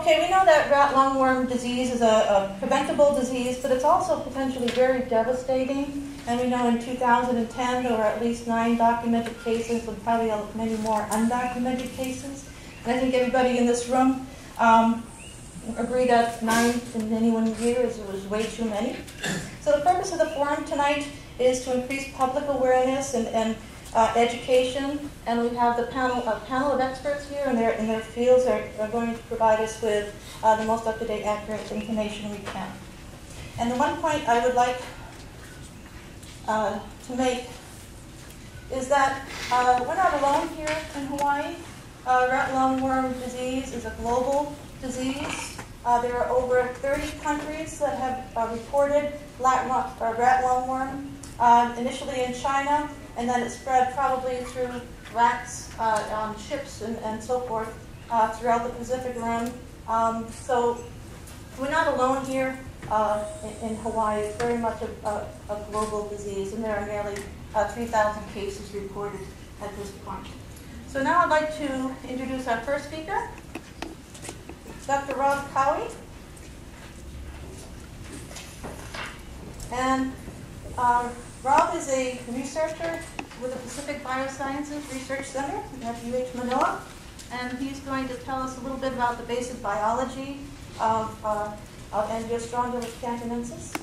Okay, we know that rat lungworm disease is a preventable disease, but it's also potentially very devastating. And we know in 2010 there were at least 9 documented cases, and probably many more undocumented cases. And I think everybody in this room agree that 9 in any one year was way too many. So the purpose of the forum tonight is to increase public awareness and education, and we have a panel of experts here, and in their fields are going to provide us with the most up-to-date, accurate information we can. And the one point I would like to make is that we're not alone here in Hawaii. Rat lungworm disease is a global disease. There are over 30 countries that have reported rat lungworm, initially in China, and then it spread probably through rats on ships and so forth throughout the Pacific Rim. So we're not alone here in Hawaii. It's very much a global disease, and there are nearly 3,000 cases reported at this point. So now I'd like to introduce our first speaker, Dr. Cowie. And Rob is a researcher with the Pacific Biosciences Research Center at UHH-Manoa, and he's going to tell us a little bit about the basic biology of Angiostrongylus cantonensis.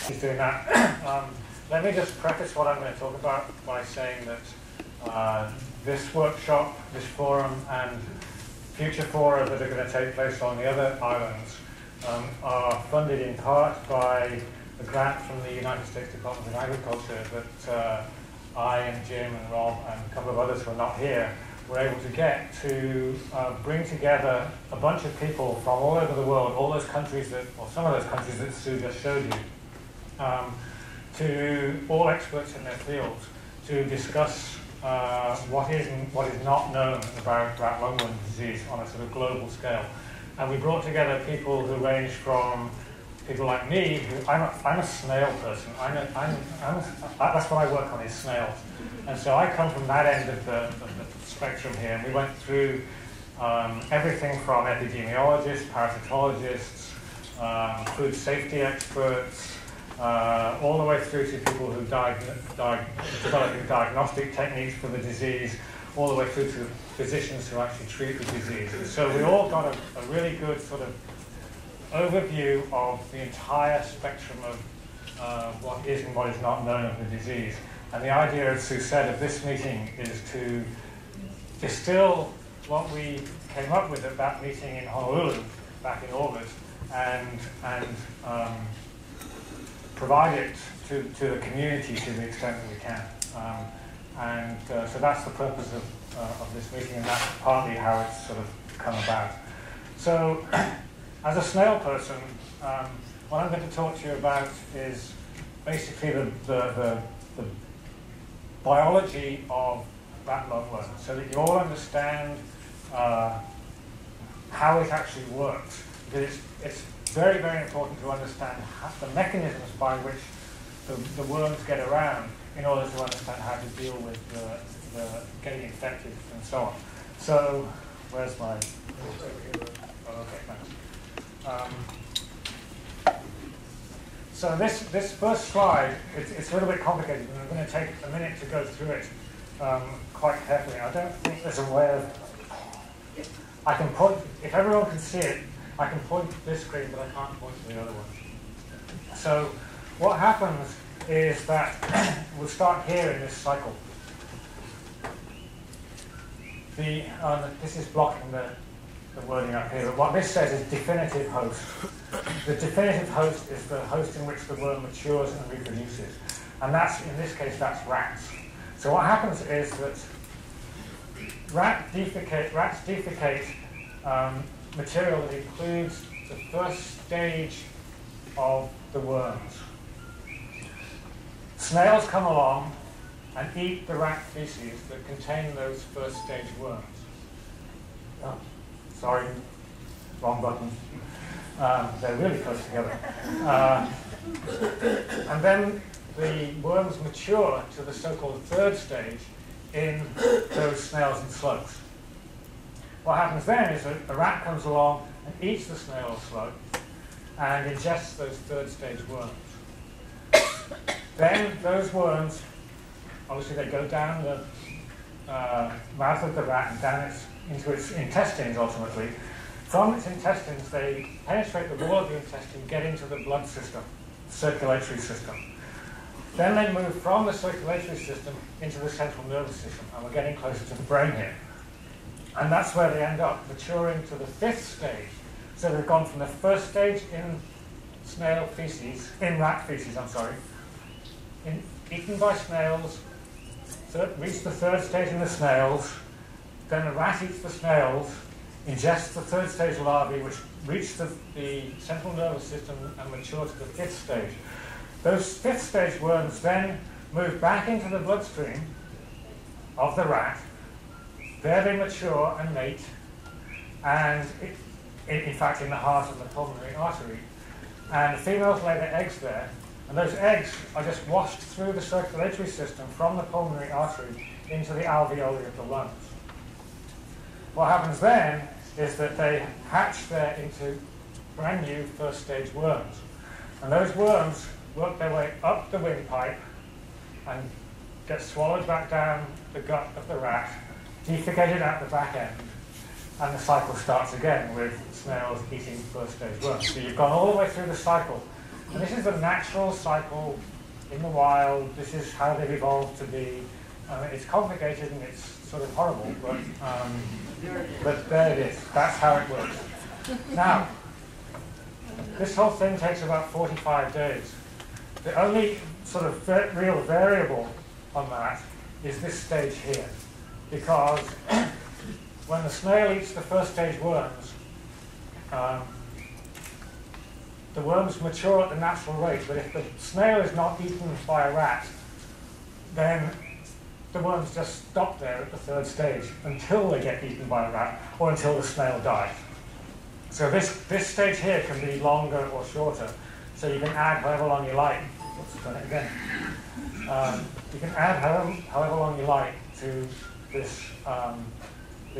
He's doing that. Let me just preface what I'm going to talk about by saying that this workshop, this forum, and future fora that are going to take place on the other islands are funded in part by a grant from the United States Department of Agriculture that I and Jim and Rob and a couple of others who are not here were able to get to bring together a bunch of people from all over the world, all those countries that, or some of those countries that Sue just showed you, to all experts in their fields to discuss what is and what is not known about rat lungworm disease on a sort of global scale. And we brought together people who range from people like me, who I'm a snail person. That's what I work on, is snails. And so I come from that end of the spectrum here. And we went through everything from epidemiologists, parasitologists, food safety experts, all the way through to people who developing diagnostic techniques for the disease, all the way through to physicians who actually treat the disease. And so we all got a really good sort of overview of the entire spectrum of what is and what is not known of the disease. And the idea, as Sue said, of this meeting is to distill what we came up with at that meeting in Honolulu back in August and provide it to the community to the extent that we can. So that's the purpose of this meeting, and that's partly how it's sort of come about. So as a snail person, what I'm going to talk to you about is basically the biology of rat lungworm, so that you all understand how it actually works. Because it's very, very important to understand the mechanisms by which the worms get around in order to understand how to deal with the getting infected and so on. So, where's my... Oh, okay, thanks. So this first slide, it's a little bit complicated, and I'm going to take a minute to go through it quite carefully. I don't think there's a way of... I can point, if everyone can see it, I can point to this screen, but I can't point to the other one. So what happens is that we'll start here in this cycle. This is blocking the wording up here, but what this says is definitive host. The definitive host is the host in which the worm matures and reproduces. And that's, in this case, that's rats. So what happens is that rats defecate material that includes the first stage of the worms. Snails come along and eat the rat feces that contain those first stage worms. Oh, sorry, wrong button. They're really close together. And then the worms mature to the so-called third stage in those snails and slugs. What happens then is that a rat comes along and eats the snail or slug and ingests those third stage worms. Then those worms, obviously they go down the mouth of the rat and down into its intestines ultimately. From its intestines, they penetrate the wall of the intestine, get into the blood system, circulatory system. Then they move from the circulatory system into the central nervous system, and we're getting closer to the brain here. And that's where they end up, maturing to the fifth stage. So they've gone from the first stage in rat feces, eaten by snails, reach the third stage in the snails, then the rat eats the snails, ingests the third stage larvae, which reach the central nervous system and mature to the fifth stage. Those fifth stage worms then move back into the bloodstream of the rat. There they mature and mate, and in fact in the heart of the pulmonary artery. And the females lay their eggs there, and those eggs are just washed through the circulatory system from the pulmonary artery into the alveoli of the lungs. What happens then is that they hatch there into brand new first stage worms. And those worms work their way up the windpipe and get swallowed back down the gut of the rat, defecated out the back end, and the cycle starts again with snails eating first stage worms. So you've gone all the way through the cycle. And this is the natural cycle in the wild. This is how they've evolved to be. It's complicated and it's sort of horrible, but there it is. That's how it works. Now, this whole thing takes about 45 days. The only sort of real variable on that is this stage here. Because when the snail eats the first stage worms, the worms mature at the natural rate, but if the snail is not eaten by a rat, then the worms just stop there at the third stage until they get eaten by a rat or until the snail dies. So this stage here can be longer or shorter. So you can add however long you like. Oops, done it again. You can add however long you like to this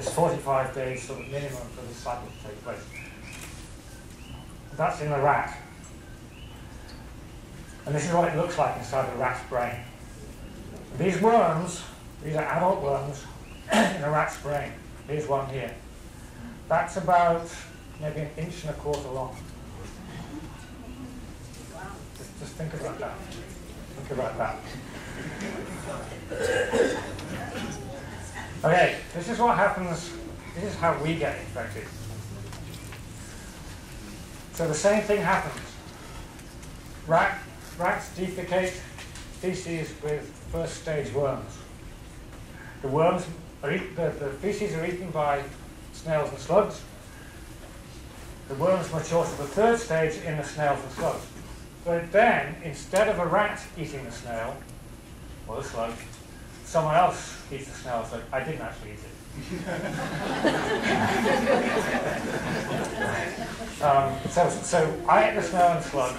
45 days sort of minimum for this cycle to take place. That's in the rat. And this is what it looks like inside the rat's brain. These worms, these are adult worms in a rat's brain. Here's one here. That's about maybe 1.25 inches long. Just think about that. Think about that. Okay, this is what happens. This is how we get infected. So the same thing happens. Rats defecate feces with first stage worms. The worms are the feces are eaten by snails and slugs. The worms mature to the third stage in the snails and slugs. But then, instead of a rat eating the snail or the slug, someone else eats the snail. So I didn't actually eat it. So I ate the snail and slug,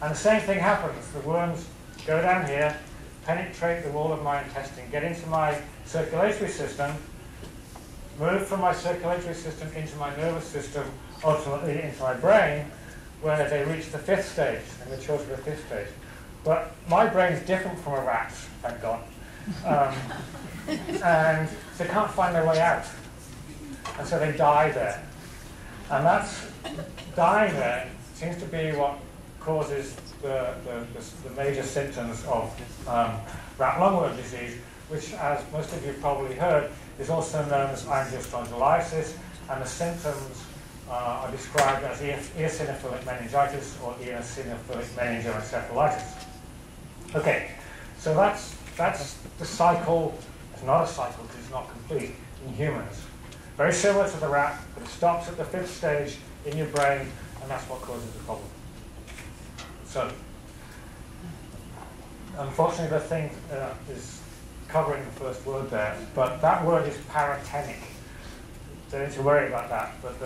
and the same thing happens. The worms go down here, penetrate the wall of my intestine, get into my circulatory system, move from my circulatory system into my nervous system, ultimately into my brain, where they reach the fifth stage, and mature to the fifth stage. But my brain's different from a rat's, thank God. And they can't find their way out. And so they die there. And that's dying there seems to be what causes the major symptoms of rat lungworm disease, which, as most of you probably heard, is also known as angiospondylitis, and the symptoms are described as eosinophilic meningitis or eosinophilic meningoencephalitis. Okay, so that's the cycle. It's not a cycle because it's not complete in humans. Very similar to the rat, but it stops at the fifth stage in your brain, and that's what causes the problem. So, unfortunately, the thing is covering the first word there, but that word is paratenic. Don't need to worry about that. But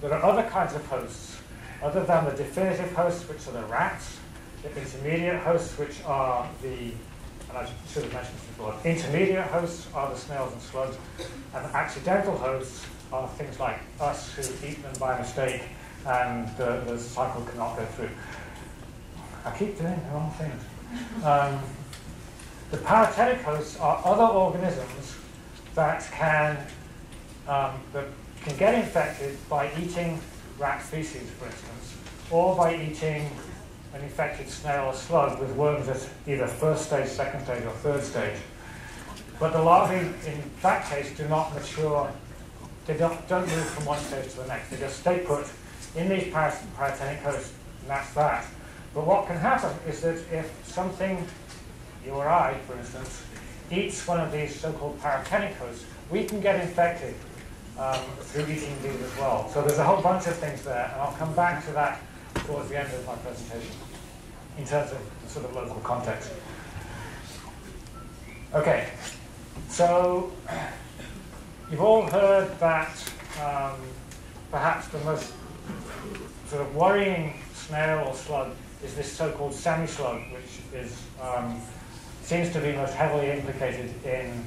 there are other kinds of hosts, other than the definitive hosts, which are the rats, the intermediate hosts, which are the and I should have mentioned this before, intermediate hosts are the snails and slugs, and accidental hosts are things like us who eat them by mistake and the cycle cannot go through. I keep doing the wrong things. The paratenic hosts are other organisms that can get infected by eating rat feces, for instance, or by eating an infected snail or slug with worms at either first stage, second stage, or third stage. But the larvae, in that case, do not mature. They don't move from one stage to the next. They just stay put in these paratenic hosts, and that's that. But what can happen is that if something, you or I, for instance, eats one of these so-called paratenic hosts, we can get infected through eating these as well. So there's a whole bunch of things there, and I'll come back to that towards the end of my presentation in terms of the sort of local context. Okay, so you've all heard that perhaps the most sort of worrying snail or slug is this so-called semi-slug, which is seems to be most heavily implicated in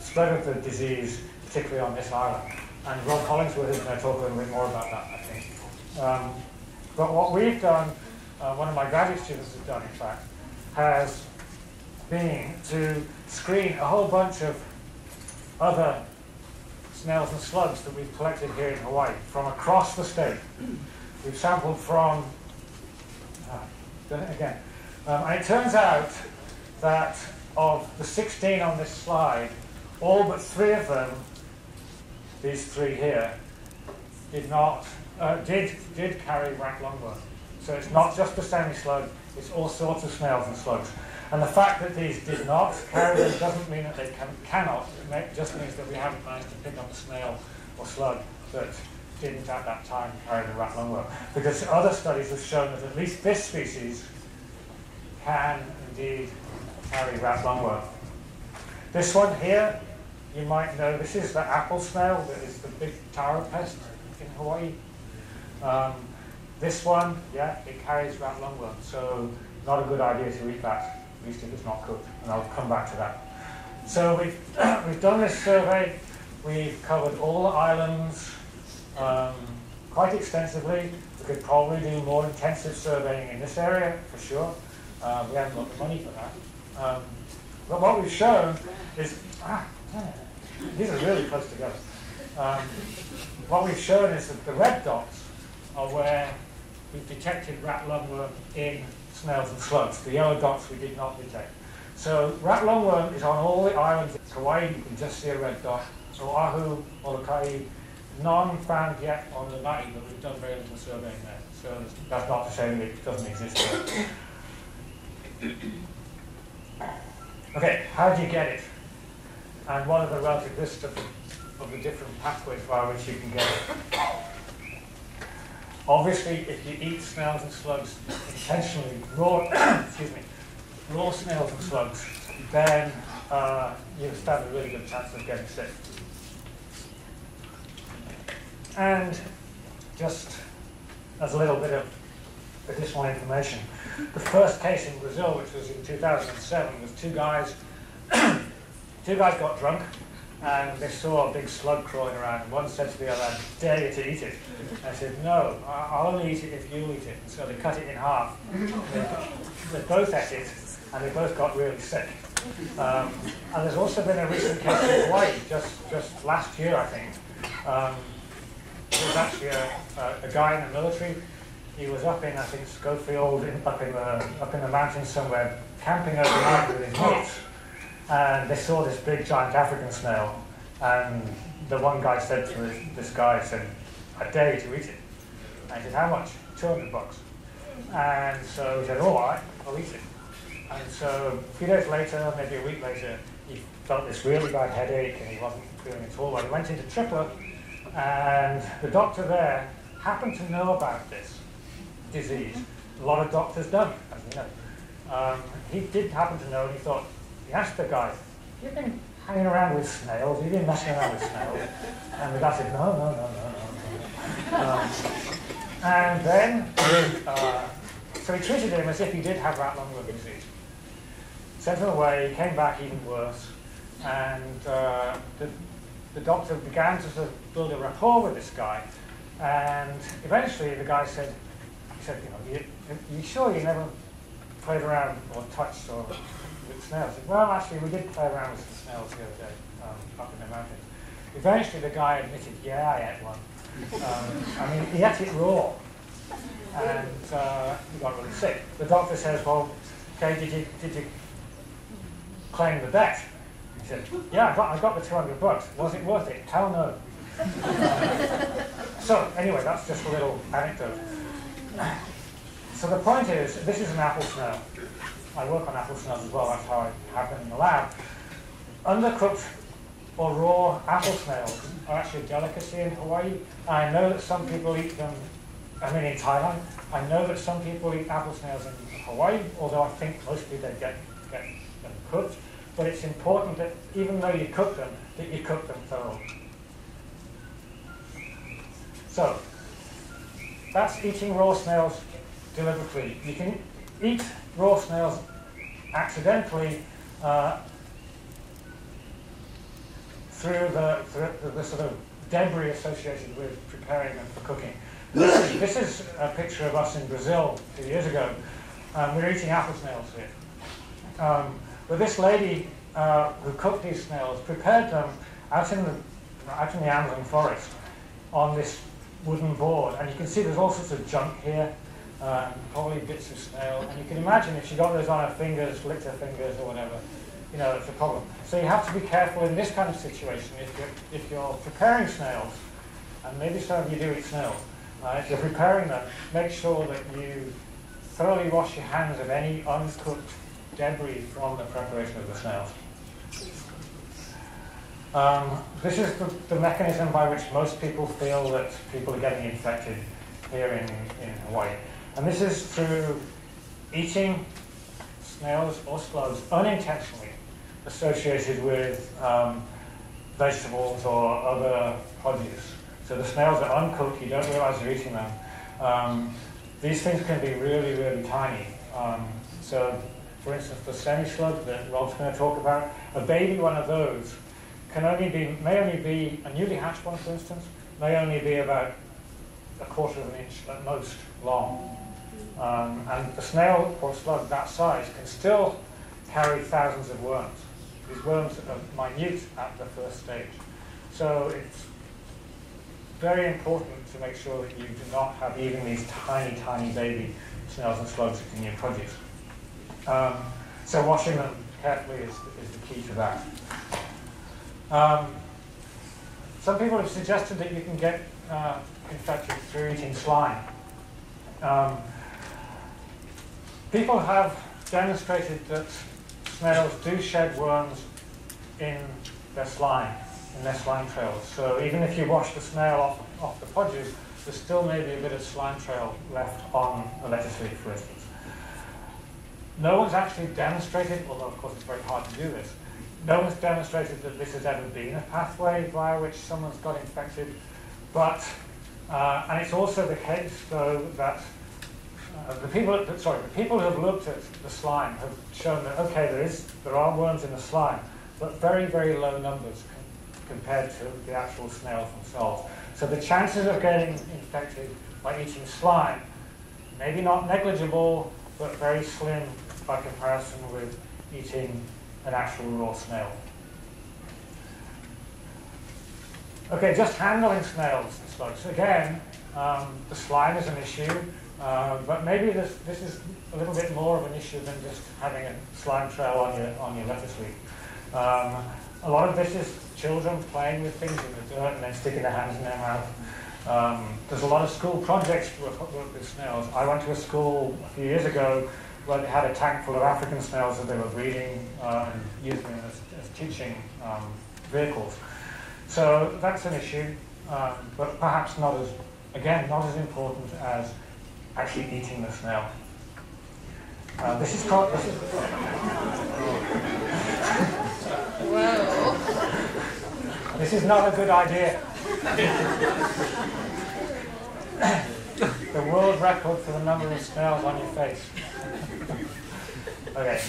spread of the disease, particularly on this island. And Rob Hollingsworth is going to talk a little bit more about that, I think. But what we've done, one of my graduate students has done, in fact, has been to screen a whole bunch of other snails and slugs that we've collected here in Hawaii from across the state. We've sampled from, done it again. And it turns out that of the 16 on this slide, all but 3 of them, these 3 here, did carry rat lungworm. So it's not just the semi-slug, it's all sorts of snails and slugs. And the fact that these did not carry them doesn't mean that they cannot. It just means that we haven't managed to pick up a snail or slug that didn't at that time carry the rat lungworm. Because other studies have shown that at least this species can indeed carry rat lungworm. This one here, you might know, this is the apple snail that is the big taro pest in Hawaii. This one, yeah, it carries rat lungworm, so not a good idea to eat that, at least if it's not cooked, and I'll come back to that. So we've done this survey. We've covered all the islands quite extensively. We could probably do more intensive surveying in this area, for sure. We haven't got the money for that. But what we've shown is, these are really close together. What we've shown is that the red dots are where we've detected rat lungworm in snails and slugs. The yellow dots we did not detect. So rat lungworm is on all the islands. In Hawaii, you can just see a red dot. Oahu, Molokai, none found yet on the Lanai, but we've done very little surveying there. So that's not to say that it doesn't exist there. Okay, how do you get it? And what are the relative risks of the different pathways by which you can get it? Obviously, if you eat snails and slugs intentionally, raw snails and slugs, then you stand a really good chance of getting sick. And just as a little bit of additional information, the first case in Brazil, which was in 2007, was two guys got drunk and they saw a big slug crawling around, and one said to the other, "I dare you to eat it." I said, "No, I'll only eat it if you eat it." And so they cut it in half. They both ate it, and they both got really sick. And there's also been a recent case in Hawaii, just last year, I think. There was actually a guy in the military. He was up in, I think, Schofield, up in the mountains somewhere, camping overnight with his mates. And they saw this big giant African snail, and the one guy said to this guy, "I dare you to eat it." And he said, "How much?" $200. And so he said, "All right, I'll eat it." And so a few days later, maybe a week later, he felt this really bad headache, and he wasn't feeling at all well. He went into Tripler, and the doctor there happened to know about this disease. A lot of doctors don't, as you know. He did happen to know, and he thought, he asked the guy, "You've been hanging around with snails, you've been messing around with snails." And the guy said, No. And then, so he treated him as if he did have rat lungworm disease. sent him away, he came back even worse, and the doctor began to sort of build a rapport with this guy, and eventually the guy said, you sure you never played around or touched or with snails? Said, well, actually, we did play around with some snails the other day up in the mountains. Eventually, the guy admitted, yeah, I ate one. I mean, he ate it raw, and he got really sick. The doctor says, well, okay, did you claim the debt? He said, yeah, I got the $200. Was it worth it? Hell no. So anyway, that's just a little anecdote. So the point is, this is an apple snail. I work on apple snails as well, that's how I have them in the lab. Undercooked or raw apple snails are actually a delicacy in Hawaii. I know that some people eat them, I mean in Thailand. I know that some people eat apple snails in Hawaii, although I think mostly they get them cooked. But it's important that even though you cook them, that you cook them thoroughly. So, that's eating raw snails deliberately. You can eat raw snails accidentally through the sort of debris associated with preparing them for cooking. This is a picture of us in Brazil a few years ago. We were eating apple snails here. But this lady who cooked these snails prepared them out in the Amazon forest on this wooden board. And you can see there's all sorts of junk here, probably bits of snail. And you can imagine if she got those on her fingers, licked her fingers or whatever, you know, it's a problem. So you have to be careful in this kind of situation. If you're preparing snails, and maybe some of you do eat snails, if you're preparing them, make sure that you thoroughly wash your hands of any uncooked debris from the preparation of the snails. This is the mechanism by which most people feel that people are getting infected here in Hawaii. And this is through eating snails or slugs unintentionally associated with vegetables or other produce. So the snails are uncooked, you don't realize you're eating them. These things can be really, really tiny. So, for instance, the semi-slug that Rob's going to talk about, a baby one of those may only be, a newly hatched one, for instance, may only be about 1/4 of an inch at most long. And the snail or slug that size can still carry thousands of worms. These worms are minute at the first stage. So it's very important to make sure that you do not have even these tiny, tiny baby snails and slugs in your produce. So washing them carefully is the key to that. Some people have suggested that you can get infected through eating slime. People have demonstrated that snails do shed worms in their slime trails. So even if you wash the snail off the produce, there still may be a bit of slime trail left on the lettuce leaf, for instance. No one's actually demonstrated, although of course it's very hard to do this, no one's demonstrated that this has ever been a pathway via which someone's got infected, but, and it's also the case though that the people who have looked at the slime have shown that, okay, there are worms in the slime, but very, very low numbers compared to the actual snails themselves. So the chances of getting infected by eating slime, maybe not negligible, but very slim by comparison with eating an actual raw snail. Okay, just handling snails and slugs. Again, the slime is an issue, but maybe this is a little bit more of an issue than just having a slime trail on your lettuce leaf. A lot of this is children playing with things in the dirt and then sticking their hands in their mouth. There's a lot of school projects to work with snails. I went to a school a few years ago where they had a tank full of African snails that they were breeding and using them as teaching vehicles. So that's an issue, but perhaps not as important as actually eating the snail. Whoa. This is not a good idea. The world record for the number of snails on your face. Okay.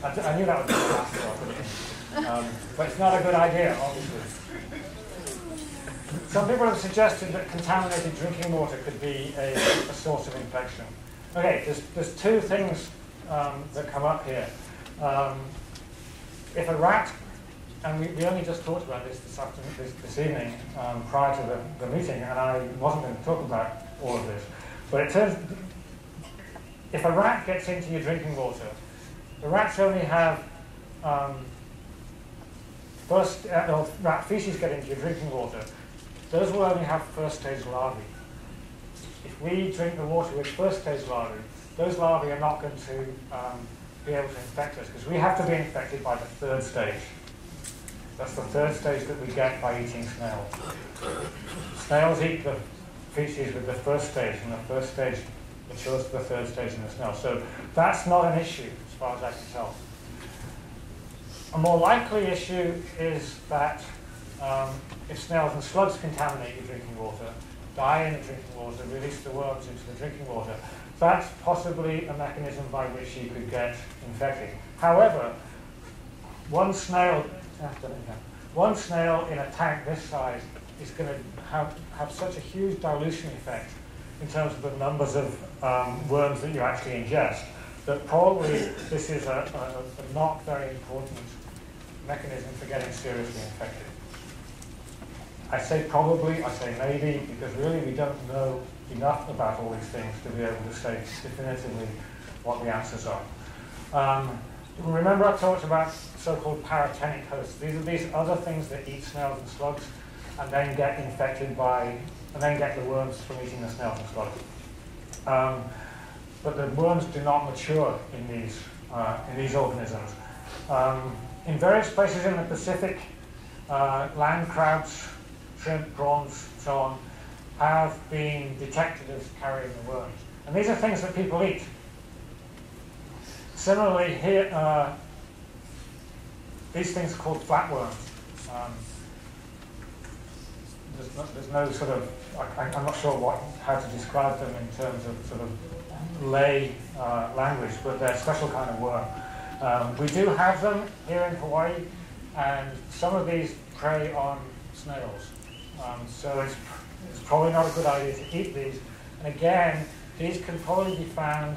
I knew that would be the last one, but it's not a good idea, obviously. Some people have suggested that contaminated drinking water could be a source of infection. Okay, there's two things that come up here. If a rat, and we only just talked about this evening prior to the meeting, and I wasn't going to talk about all of this, but it turns, if a rat gets into your drinking water, the rats only have rat feces get into your drinking water. Those will only have first-stage larvae. If we drink the water with first-stage larvae, those larvae are not going to be able to infect us, because we have to be infected by the third stage. That's the third stage that we get by eating snails. Snails eat the feces with the first stage, and the first stage matures to the third stage in the snail. So that's not an issue, as far as I can tell. A more likely issue is that if snails and slugs contaminate your drinking water, die in the drinking water, release the worms into the drinking water, that's possibly a mechanism by which you could get infected. However, one snail in a tank this size is going to have such a huge dilution effect in terms of the numbers of worms that you actually ingest, that probably this is a not very important mechanism for getting seriously infected. I say probably, I say maybe, because really we don't know enough about all these things to be able to say definitively what the answers are. Remember I talked about so-called paratenic hosts. These are these other things that eat snails and slugs and then get infected by, and then get the worms from eating the snails and slugs. But the worms do not mature in these organisms. In various places in the Pacific, land crabs, shrimp, prawns, so on, have been detected as carrying the worms. And these are things that people eat. Similarly, here, these things are called flatworms. There's no sort of, I'm not sure how to describe them in terms of sort of lay language, but they're a special kind of worm. We do have them here in Hawaii, and some of these prey on snails. So it's probably not a good idea to eat these. And again, these can probably be found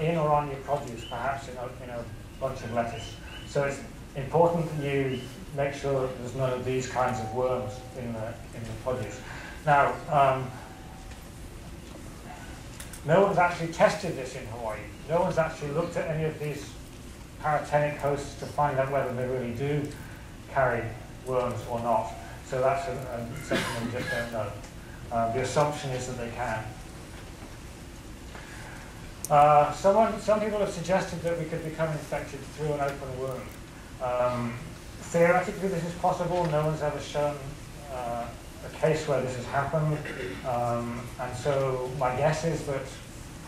in or on your produce, perhaps in a bunch of lettuce. So it's important that you make sure that there's none of these kinds of worms in the produce. Now, no one's actually tested this in Hawaii. No one's actually looked at any of these paratenic hosts to find out whether they really do carry worms or not. So that's something we just don't know. The assumption is that they can. Some people have suggested that we could become infected through an open wound. Theoretically, this is possible. No one's ever shown a case where this has happened. And so my guess is that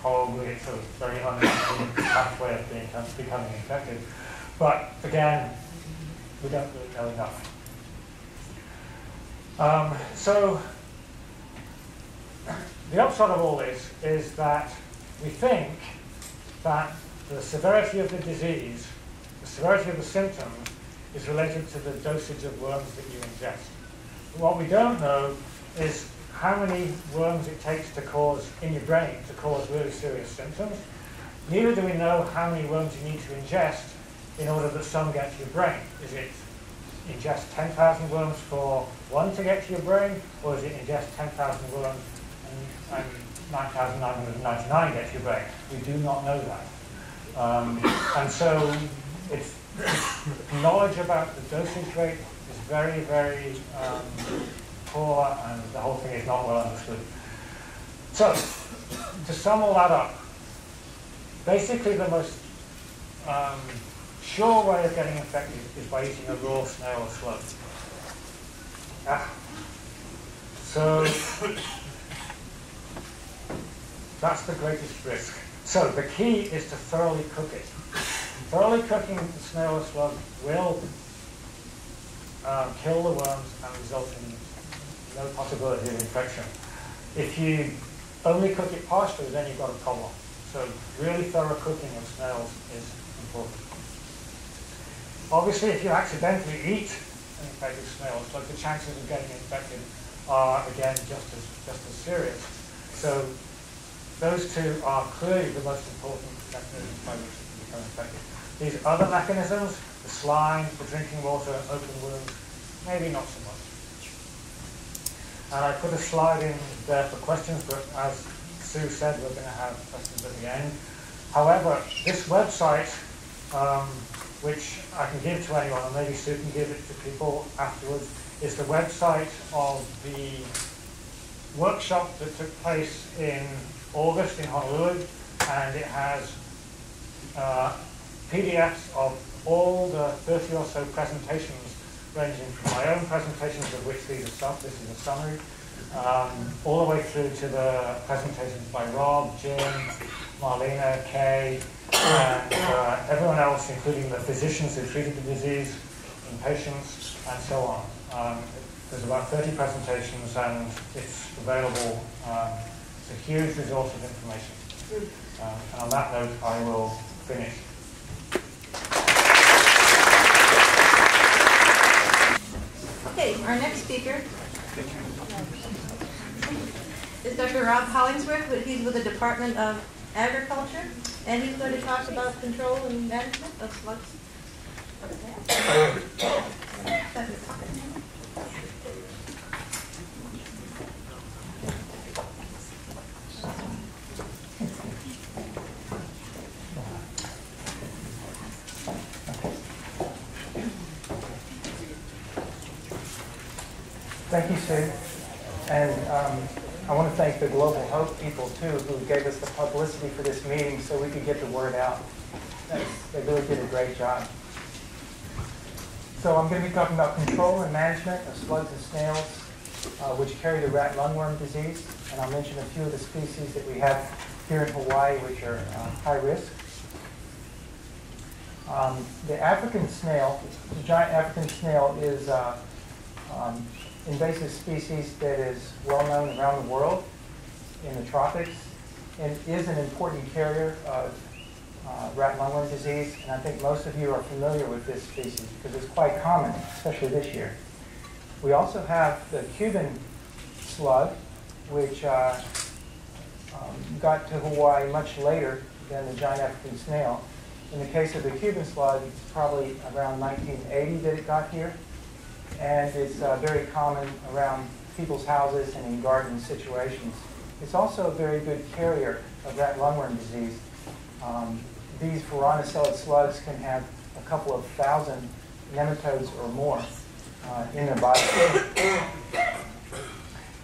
probably it's a very unlikely pathway of becoming infected. But again, we don't really know enough. So the upshot of all this is that we think that the severity of the disease, the severity of the symptoms, is related to the dosage of worms that you ingest. What we don't know is how many worms it takes to cause, in your brain, to cause really serious symptoms. Neither do we know how many worms you need to ingest in order that some get to your brain. Is it ingest 10,000 worms for one to get to your brain, or is it ingest 10,000 worms and 9,999 get to your brain? We do not know that. And so it's knowledge about the dosage rate is very, very poor, and the whole thing is not well understood. So, to sum all that up, basically the most sure way of getting infected is by eating a raw snail or slug. So, that's the greatest risk. So, the key is to thoroughly cook it. Thoroughly cooking the snail or slug will kill the worms and result in no possibility of infection. If you only cook it partially, then you've got a problem. So really thorough cooking of snails is important. Obviously, if you accidentally eat an infected snail slug, the chances of getting infected are, again, just as serious. So those two are clearly the most important mechanisms by which it can become infected. These other mechanisms, the slime, the drinking water, open wounds, maybe not so much. And I put a slide in there for questions, but as Sue said, we're going to have questions at the end. However, this website, which I can give to anyone, and maybe Sue can give it to people afterwards, is the website of the workshop that took place in August in Honolulu, and it has PDFs of all the 30 or so presentations, ranging from my own presentations, of which these are some, this is a summary, all the way through to the presentations by Rob, Jim, Marlena, Kay, and everyone else, including the physicians who treated the disease in patients, and so on. There's about 30 presentations, and it's available. It's a huge resource of information. And on that note, I will finish. Okay, our next speaker is Dr. Rob Hollingsworth. He's with the Department of Agriculture, and he's going to talk about control and management of slugs. Thank you, Sue. And I want to thank the Global H.O.P.E people, too, who gave us the publicity for this meeting so we could get the word out. They really did a great job. So I'm going to be talking about control and management of slugs and snails, which carry the rat lungworm disease. And I'll mention a few of the species that we have here in Hawaii, which are high risk. The African snail, the giant African snail, is invasive species that is well known around the world in the tropics and is an important carrier of rat lungworm disease. And I think most of you are familiar with this species because it's quite common, especially this year. We also have the Cuban slug, which got to Hawaii much later than the giant African snail. In the case of the Cuban slug, it's probably around 1980 that it got here. And it's very common around people's houses and in garden situations. It's also a very good carrier of rat lungworm disease. These voronocelid slugs can have a couple of thousand nematodes or more in their body.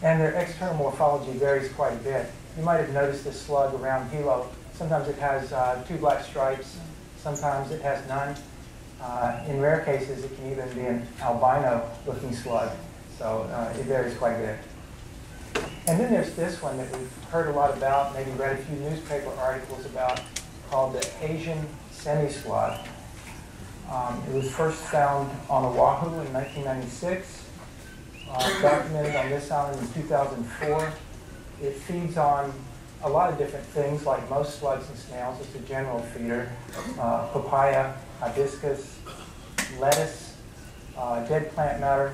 And their external morphology varies quite a bit. You might have noticed this slug around Hilo. Sometimes it has 2 black stripes, sometimes it has none. In rare cases, it can even be an albino-looking slug, so it varies quite a bit. And then there's this one that we've heard a lot about, maybe read a few newspaper articles about, called the Asian semi-slug. It was first found on Oahu in 1996, documented on this island in 2004. It feeds on a lot of different things, like most slugs and snails. It's a general feeder. Papaya, hibiscus, lettuce, dead plant matter.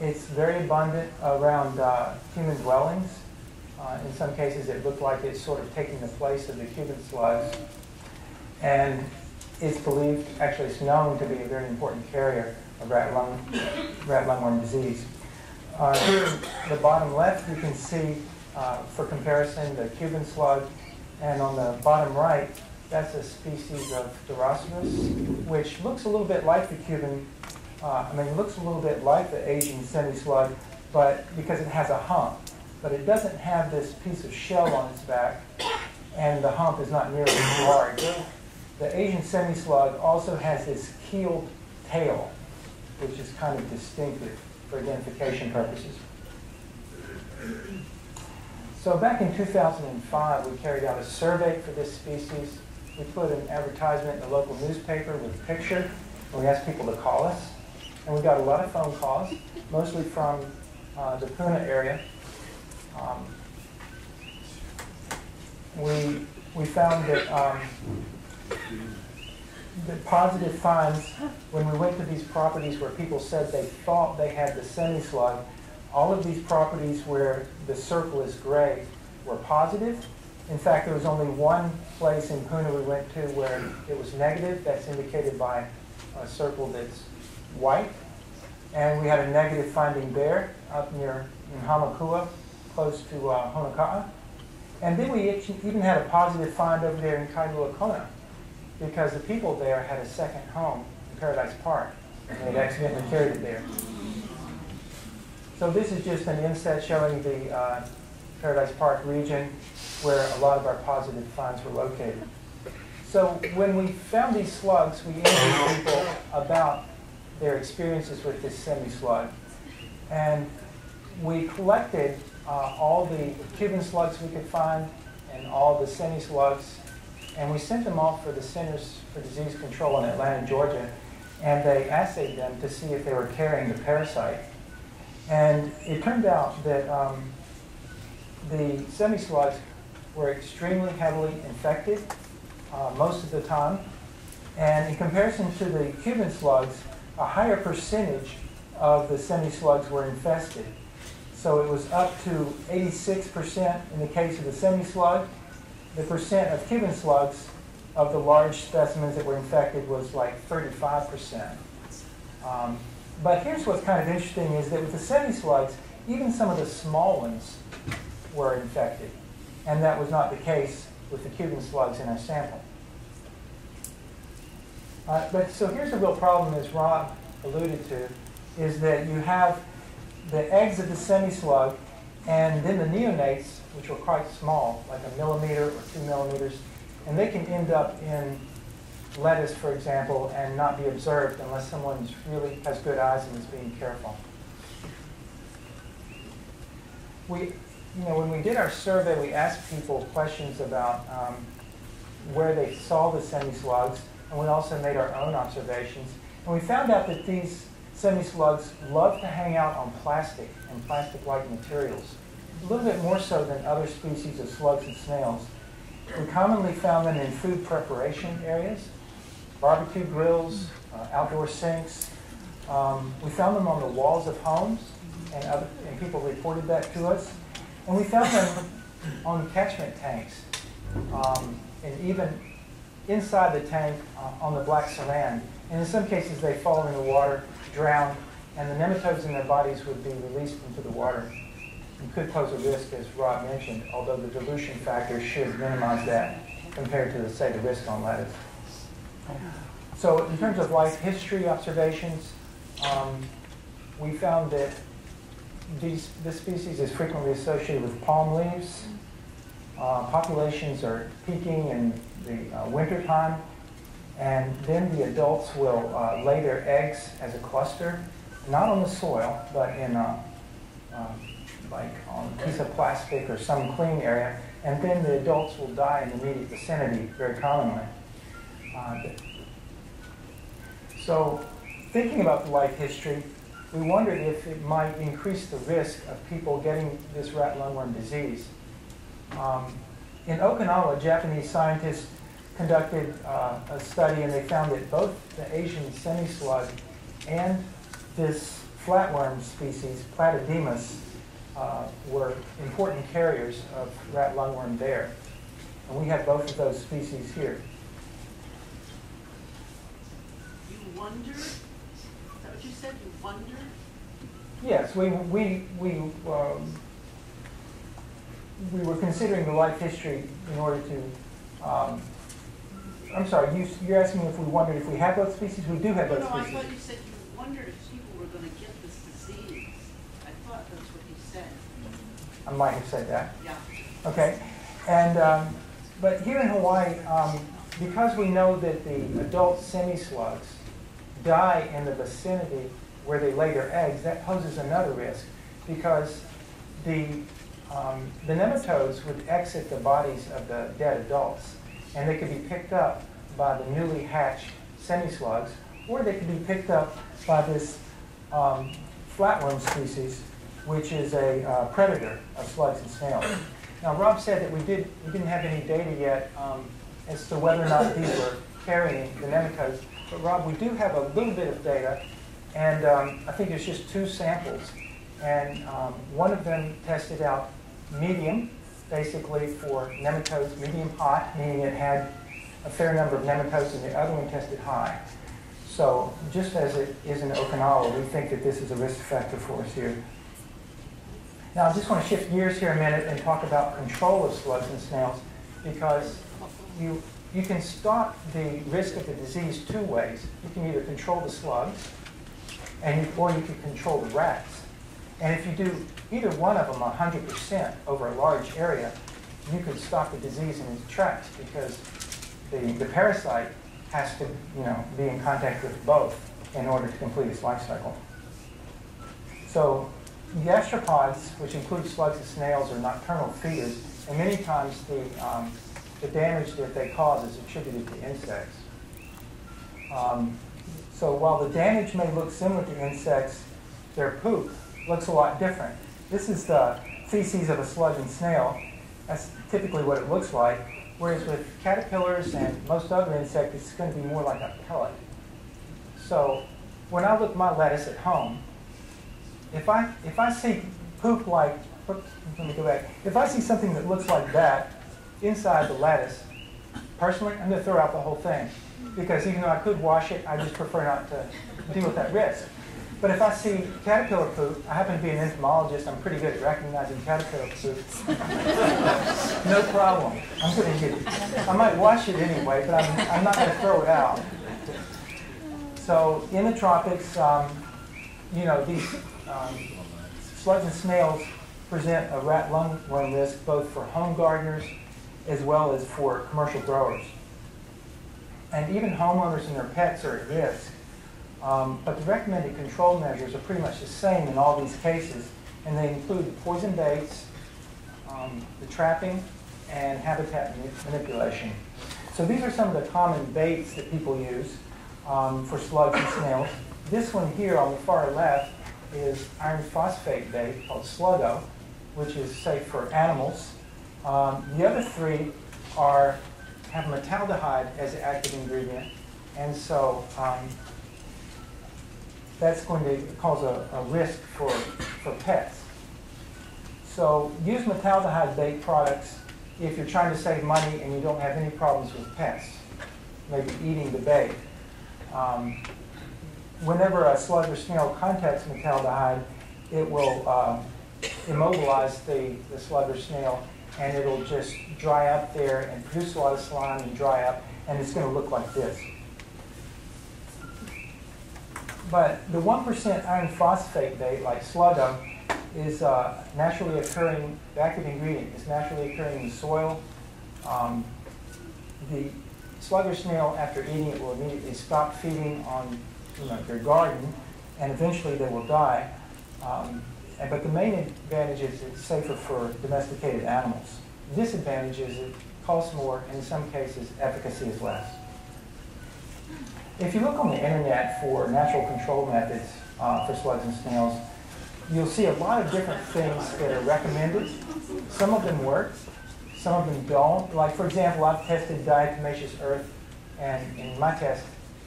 It's very abundant around human dwellings. In some cases, it looked like it's sort of taking the place of the Cuban slugs. And it's believed, actually it's known to be a very important carrier of rat lungworm disease. Here in the bottom left, you can see, for comparison, the Cuban slug. And on the bottom right, that's a species of Doroceros, which looks a little bit like the Cuban, it looks a little bit like the Asian semi-slug, but because it has a hump. But it doesn't have this piece of shell on its back, and the hump is not nearly as large. The Asian semi-slug also has this keeled tail, which is kind of distinctive for identification purposes. So back in 2005, we carried out a survey for this species. We put an advertisement in the local newspaper with a picture, and we asked people to call us. And we got a lot of phone calls, mostly from the Puna area. We found that the positive finds when we went to these properties where people said they thought they had the semi-slug. All of these properties where the circle is gray were positive. In fact, there was only one place in Puna we went to where it was negative. That's indicated by a circle that's white. And we had a negative finding there up near in Hamakua, close to Honoka'a. And then we even had a positive find over there in Kailua Kona, because the people there had a second home in Paradise Park, and they'd accidentally carried it there. So this is just an inset showing the Paradise Park region where a lot of our positive finds were located. So when we found these slugs, we interviewed people about their experiences with this semi-slug. And we collected all the Cuban slugs we could find and all the semi-slugs, and we sent them off for the Centers for Disease Control in Atlanta, Georgia, and they assayed them to see if they were carrying the parasite. And it turned out that the semi-slugs were extremely heavily infected most of the time. And in comparison to the Cuban slugs, a higher percentage of the semi-slugs were infested. So it was up to 86% in the case of the semi-slug. The percent of Cuban slugs of the large specimens that were infected was like 35%. But here's what's kind of interesting is that with the semi-slugs, even some of the small ones were infected. And that was not the case with the Cuban slugs in our sample. So here's the real problem, as Rob alluded to, is that you have the eggs of the semi-slug and then the neonates, which are quite small, like 1 millimeter or 2 millimeters, and they can end up in lettuce, for example, and not be observed unless someone really has good eyes and is being careful. When we did our survey, we asked people questions about where they saw the semi-slugs, and we also made our own observations. And we found out that these semi-slugs love to hang out on plastic and plastic-like materials, a little bit more so than other species of slugs and snails. We commonly found them in food preparation areas, barbecue grills, outdoor sinks. We found them on the walls of homes, and people reported that to us. And we found them on catchment tanks, and even inside the tank on the black saran. And in some cases, they fall in the water, drown, and the nematodes in their bodies would be released into the water and could pose a risk, as Rob mentioned, although the dilution factor should minimize that compared to, say, the risk on lettuce. So in terms of life history observations, we found that this species is frequently associated with palm leaves. Populations are peaking in the wintertime, and then the adults will lay their eggs as a cluster, not on the soil, but in like on a piece of plastic or some clean area, and then the adults will die in the immediate vicinity very commonly. So thinking about the life history, we wondered if it might increase the risk of people getting this rat lungworm disease. In Okinawa, Japanese scientists conducted a study, and they found that both the Asian semi-slug and this flatworm species, Platydemus, were important carriers of rat lungworm there. And we have both of those species here. You wonder? Is that what you said? You wonder? Yes, we were considering the life history in order to. I'm sorry, you're asking if we wondered if we have both species? We do have both species. No, I thought you said you wondered if people were going to get this disease. I thought that's what you said. I might have said that. Yeah. Okay, and but here in Hawaii, because we know that the adult semi-slugs die in the vicinity where they lay their eggs, that poses another risk, because the nematodes would exit the bodies of the dead adults, and they could be picked up by the newly hatched semi-slugs, or they could be picked up by this flatworm species, which is a predator of slugs and snails. Now, Rob said that we didn't have any data yet as to whether or not these were carrying the nematodes. But Rob, we do have a little bit of data, and I think there's just 2 samples. And one of them tested out medium, basically for nematodes, medium hot, meaning it had a fair number of nematodes, and the other one tested high. So just as it is in Okinawa, we think that this is a risk factor for us here. Now I just want to shift gears here a minute and talk about control of slugs and snails, because you can stop the risk of the disease 2 ways. You can either control the slugs, or you can control the rats. And if you do either one of them 100% over a large area, you could stop the disease in its tracks, because the parasite has to be in contact with both in order to complete its life cycle. So gastropods, which include slugs and snails, are nocturnal feeders, and many times the damage that they cause is attributed to insects. So while the damage may look similar to insects, their poop looks a lot different. This is the feces of a slug and snail. That's typically what it looks like. Whereas with caterpillars and most other insects, it's going to be more like a pellet. So when I look at my lettuce at home, if I see poop like, oops, let me go back. If I see something that looks like that inside the lettuce, personally, I'm going to throw out the whole thing. Because even though I could wash it, I just prefer not to deal with that risk. But if I see caterpillar poop, I happen to be an entomologist, I'm pretty good at recognizing caterpillar poop. No problem. I'm going to get it. I might wash it anyway, but I'm not going to throw it out. So in the tropics, these slugs and snails present a rat lungworm risk both for home gardeners as well as for commercial growers. And even homeowners and their pets are at risk. But the recommended control measures are pretty much the same in all these cases, and they include poison baits, the trapping, and habitat manipulation. So these are some of the common baits that people use for slugs and snails. This one here on the far left is iron phosphate bait called Sluggo, which is safe for animals. The other 3 have metaldehyde as the active ingredient, and so that's going to cause a risk for pets. So use metaldehyde bait products if you're trying to save money and you don't have any problems with pests, maybe eating the bait. Whenever a slug or snail contacts metaldehyde, it will immobilize the slug or snail, and it'll just dry up there and produce a lot of slime and dry up, and it's going to look like this. But the 1% iron phosphate bait, like Sluggo, is naturally occurring, the active ingredient is naturally occurring in the soil. The slug or snail, after eating it, will immediately stop feeding on their garden, and eventually they will die. But the main advantage is it's safer for domesticated animals. The disadvantage is it costs more, and in some cases, efficacy is less. If you look on the internet for natural control methods for slugs and snails, you'll see a lot of different things that are recommended. Some of them work, some of them don't. Like, for example, I've tested diatomaceous earth, and in my test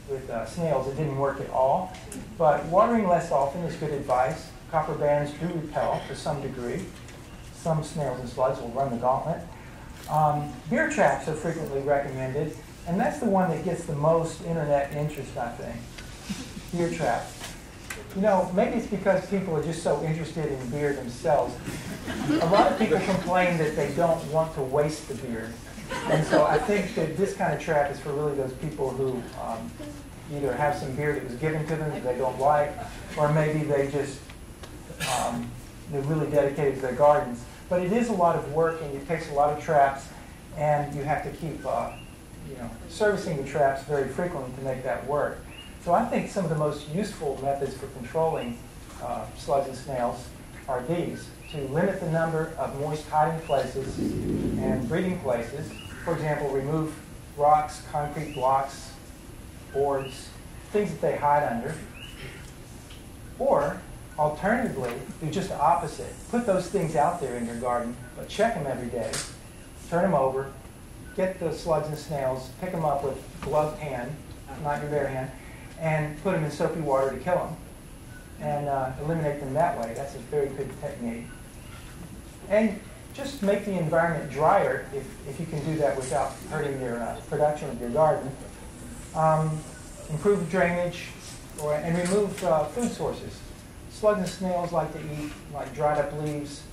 with snails, it didn't work at all. But watering less often is good advice. Copper bands do repel to some degree. Some snails and slugs will run the gauntlet. Beer traps are frequently recommended, and that's the one that gets the most internet interest, I think. Beer traps. Maybe it's because people are just so interested in beer themselves. A lot of people complain that they don't want to waste the beer. And so I think that this kind of trap is for really those people who either have some beer that was given to them that they don't like, or maybe they just, they're really dedicated to their gardens. But it is a lot of work, and it takes a lot of traps, and you have to keep servicing the traps very frequently to make that work. So I think some of the most useful methods for controlling slugs and snails are these: to limit the number of moist hiding places and breeding places. For example, remove rocks, concrete blocks, boards, things that they hide under. Or, alternatively, do just the opposite. Put those things out there in your garden, but check them every day, turn them over, get the slugs and snails, pick them up with gloved hand, not your bare hand, and put them in soapy water to kill them, and eliminate them that way. That's a very good technique. And just make the environment drier if you can do that without hurting your production of your garden. Improve drainage and remove food sources. Slugs and snails like to eat like dried up leaves.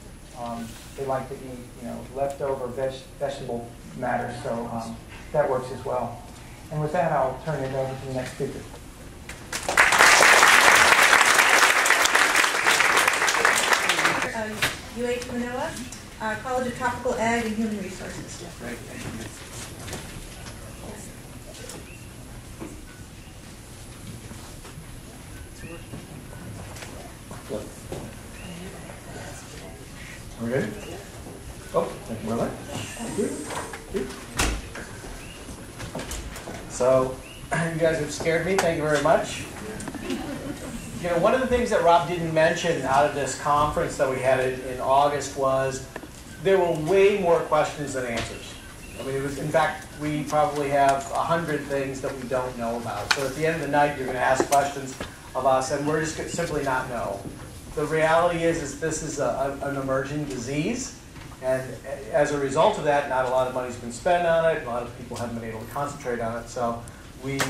They like to eat leftover vegetable matter, so that works as well. And with that, I'll turn it over to the next speaker. UH-Manoa, College of Tropical Ag and Human Resources. Great. Are we good? Oh, thank you, Marlena. So, you guys have scared me. Thank you very much. One of the things that Rob didn't mention out of this conference that we had in August was there were way more questions than answers. I mean, in fact, we probably have 100 things that we don't know about. So at the end of the night, you're going to ask questions of us, and we're just going to simply not know. The reality is this is an emerging disease, and as a result of that, not a lot of money's been spent on it. A lot of people haven't been able to concentrate on it. So we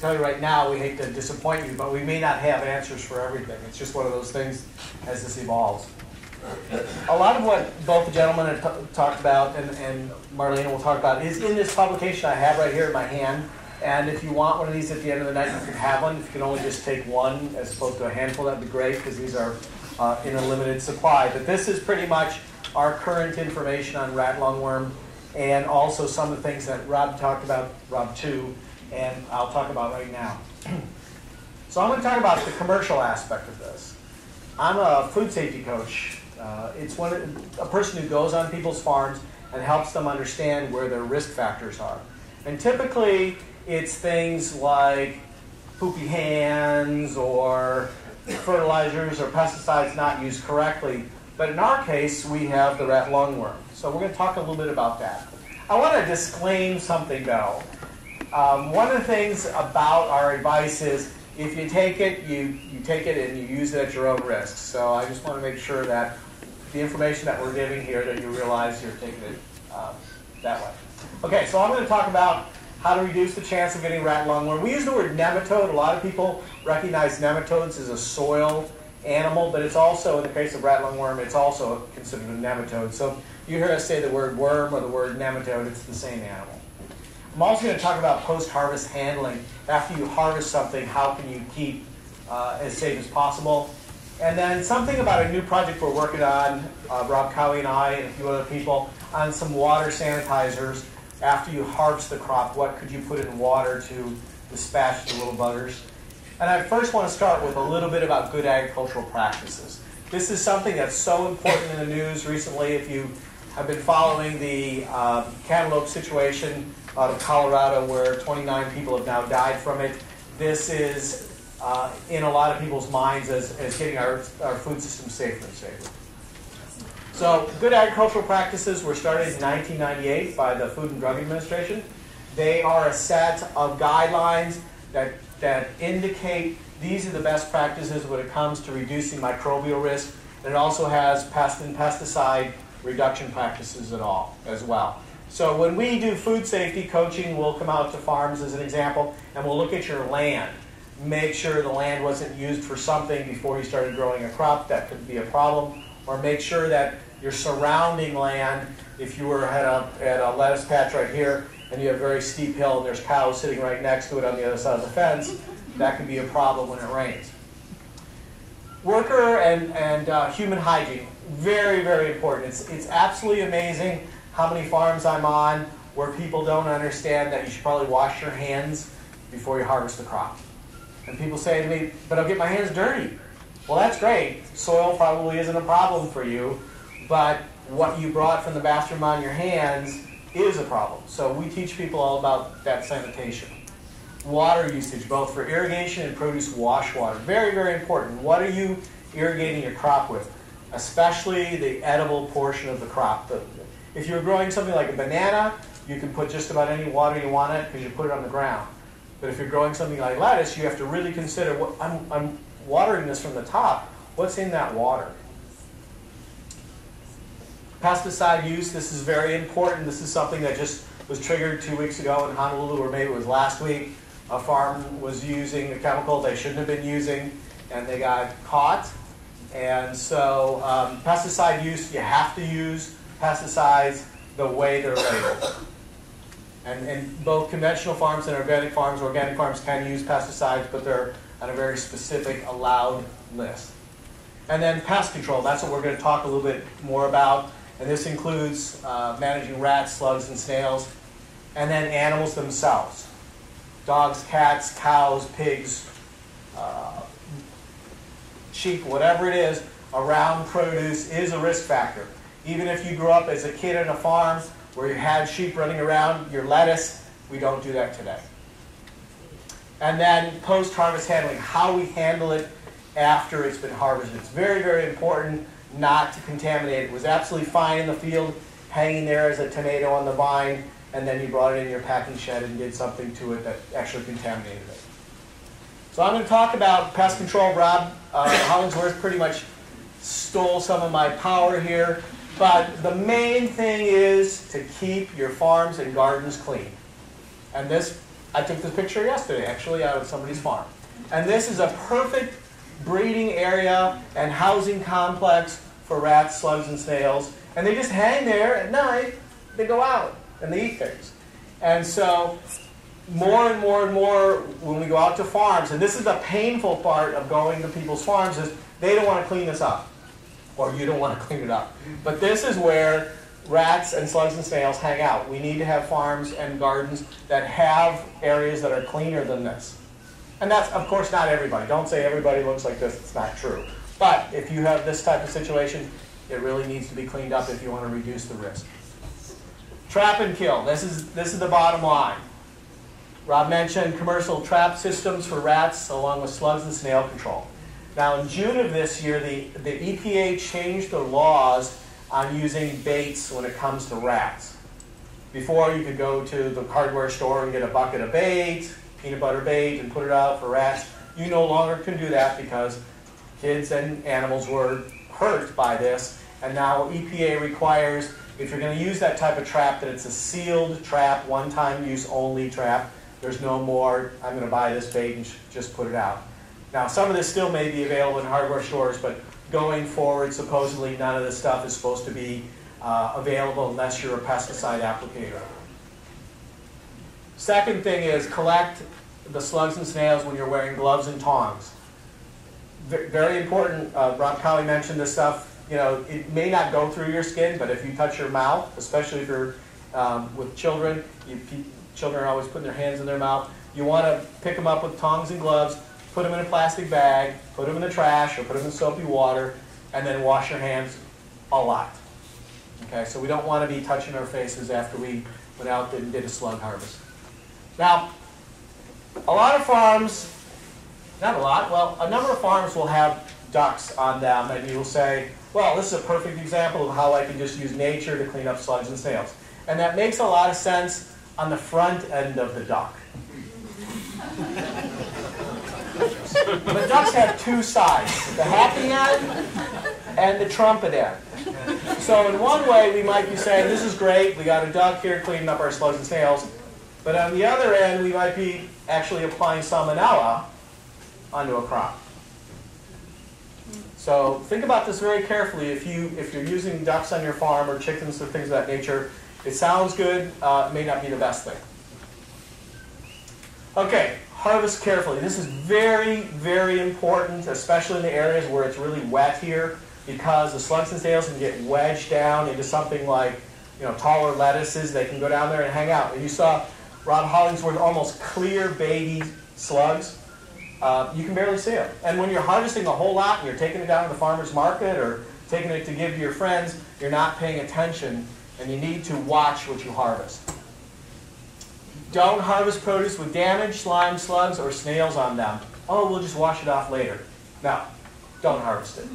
tell you right now, we hate to disappoint you, but we may not have answers for everything. It's just one of those things as this evolves. A lot of what both the gentlemen have talked about and Marlena will talk about is in this publication I have right here in my hand. And if you want one of these at the end of the night, you can have one. If you can only just take one as opposed to a handful, that'd be great, because these are in a limited supply. But this is pretty much our current information on rat lungworm, and also some of the things that Rob talked about, Rob too, and I'll talk about right now. So I'm going to talk about the commercial aspect of this. I'm a food safety coach. It's a person who goes on people's farms and helps them understand where their risk factors are. And typically, it's things like poopy hands or fertilizers or pesticides not used correctly. But in our case, we have the rat lungworm. So we're going to talk a little bit about that. I want to disclaim something, though. One of the things about our advice is if you take it, you take it and you use it at your own risk. So I just want to make sure that the information that we're giving here, that you realize you're taking it that way. Okay, so I'm going to talk about how to reduce the chance of getting rat lungworm. We use the word nematode. A lot of people recognize nematodes as a soil animal, but it's also, in the case of rat lungworm, it's also considered a nematode. So if you hear us say the word worm or the word nematode, it's the same animal. I'm also going to talk about post-harvest handling. After you harvest something, how can you keep as safe as possible? And then something about a new project we're working on, Rob Cowie and I and a few other people, on some water sanitizers. After you harvest the crop, what could you put in water to dispatch the little buggers? And I first want to start with a little bit about good agricultural practices. This is something that's so important in the news recently. If you have been following the cantaloupe situation out of Colorado, where 29 people have now died from it, this is in a lot of people's minds as getting our food system safer and safer. So good agricultural practices were started in 1998 by the Food and Drug Administration. They are a set of guidelines that indicate these are the best practices when it comes to reducing microbial risk. And it also has pest and pesticide reduction practices as well. So when we do food safety coaching, we'll come out to farms as an example, and we'll look at your land. Make sure the land wasn't used for something before you started growing a crop. That could be a problem. Or make sure that your surrounding land, if you were at a lettuce patch right here, and you have a very steep hill and there's cows sitting right next to it on the other side of the fence, that can be a problem when it rains. Worker and human hygiene, very, very important. It's absolutely amazing how many farms I'm on where people don't understand that you should probably wash your hands before you harvest the crop. And people say to me, but I'll get my hands dirty. Well, that's great. Soil probably isn't a problem for you, but what you brought from the bathroom on your hands is a problem. So we teach people all about that sanitation. Water usage, both for irrigation and produce wash water. Very, very important. What are you irrigating your crop with? Especially the edible portion of the crop. If you're growing something like a banana, you can put just about any water you want in it because you put it on the ground. But if you're growing something like lettuce, you have to really consider, what I'm watering this from the top. What's in that water? Pesticide use, this is very important. This is something that just was triggered 2 weeks ago in Honolulu, or maybe it was last week. A farm was using a chemical they shouldn't have been using, and they got caught. And so pesticide use, you have to use pesticides the way they're labeled. And both conventional farms and organic farms can use pesticides, but they're on a very specific allowed list. And then pest control, that's what we're going to talk a little bit more about. And this includes managing rats, slugs, and snails. And then animals themselves. Dogs, cats, cows, pigs, sheep, whatever it is, around produce is a risk factor. Even if you grew up as a kid on a farm where you had sheep running around your lettuce, we don't do that today. And then post-harvest handling, how we handle it after it's been harvested. It's very, very important not to contaminate it. It was absolutely fine in the field, hanging there as a tomato on the vine, and then you brought it in your packing shed and did something to it that actually contaminated it. So I'm going to talk about pest control. Rob Hollingsworth pretty much stole some of my power here. But the main thing is to keep your farms and gardens clean. And this, I took this picture yesterday, actually, out of somebody's farm. And this is a perfect breeding area and housing complex for rats, slugs, and snails. And they just hang there at night. They go out and they eat things. And so more and more and more when we go out to farms, and this is the painful part of going to people's farms, is they don't want to clean this up. Or you don't want to clean it up. But this is where rats and slugs and snails hang out. We need to have farms and gardens that have areas that are cleaner than this. And that's, of course, not everybody. Don't say everybody looks like this. It's not true. But if you have this type of situation, it really needs to be cleaned up if you want to reduce the risk. Trap and kill. This is the bottom line. Rob mentioned commercial trap systems for rats along with slugs and snail control. Now, in June of this year, the EPA changed the laws on using baits when it comes to rats. Before, you could go to the hardware store and get a bucket of bait, peanut butter bait, and put it out for rats. You no longer can do that because kids and animals were hurt by this. And now EPA requires, if you're going to use that type of trap, that it's a sealed trap, one-time use only trap. There's no more, I'm going to buy this bait and just put it out. Now, some of this still may be available in hardware stores, but going forward, supposedly none of this stuff is supposed to be available unless you're a pesticide applicator. Second thing is collect the slugs and snails when you're wearing gloves and tongs. Very important. Rob Cowie mentioned this stuff. You know, it may not go through your skin, but if you touch your mouth, especially if you're with children, children are always putting their hands in their mouth. You want to pick them up with tongs and gloves. Put them in a plastic bag, put them in the trash, or put them in soapy water, and then wash your hands a lot. Okay, so we don't want to be touching our faces after we went out and did a slug harvest. Now, a lot of farms, not a lot, well, a number of farms will have ducks on them, and you will say, well, this is a perfect example of how I can just use nature to clean up slugs and snails. And that makes a lot of sense on the front end of the duck. But ducks have two sides, the happy end and the trumpet end. So in one way, we might be saying, this is great, we got a duck here cleaning up our slugs and snails. But on the other end, we might be actually applying salmonella onto a crop. So think about this very carefully. If you're using ducks on your farm or chickens or things of that nature, it sounds good, it may not be the best thing. Okay. Harvest carefully. This is very, very important, especially in the areas where it's really wet here, because the slugs and snails can get wedged down into something like, taller lettuces. They can go down there and hang out. And you saw Rob Hollingsworth almost clear baby slugs. You can barely see them. And when you're harvesting a whole lot and you're taking it down to the farmer's market or taking it to give to your friends, you're not paying attention, and you need to watch what you harvest. Don't harvest produce with damaged slime, slugs, or snails on them. Oh, we'll just wash it off later. No, don't harvest it.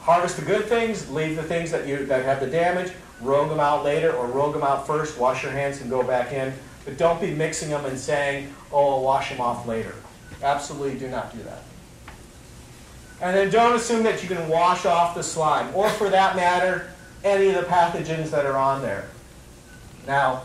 Harvest the good things, leave the things that have the damage, rogue them out later or rogue them out first, wash your hands and go back in. But don't be mixing them and saying, oh, I'll wash them off later. Absolutely do not do that. And then don't assume that you can wash off the slime, or for that matter, any of the pathogens that are on there. Now,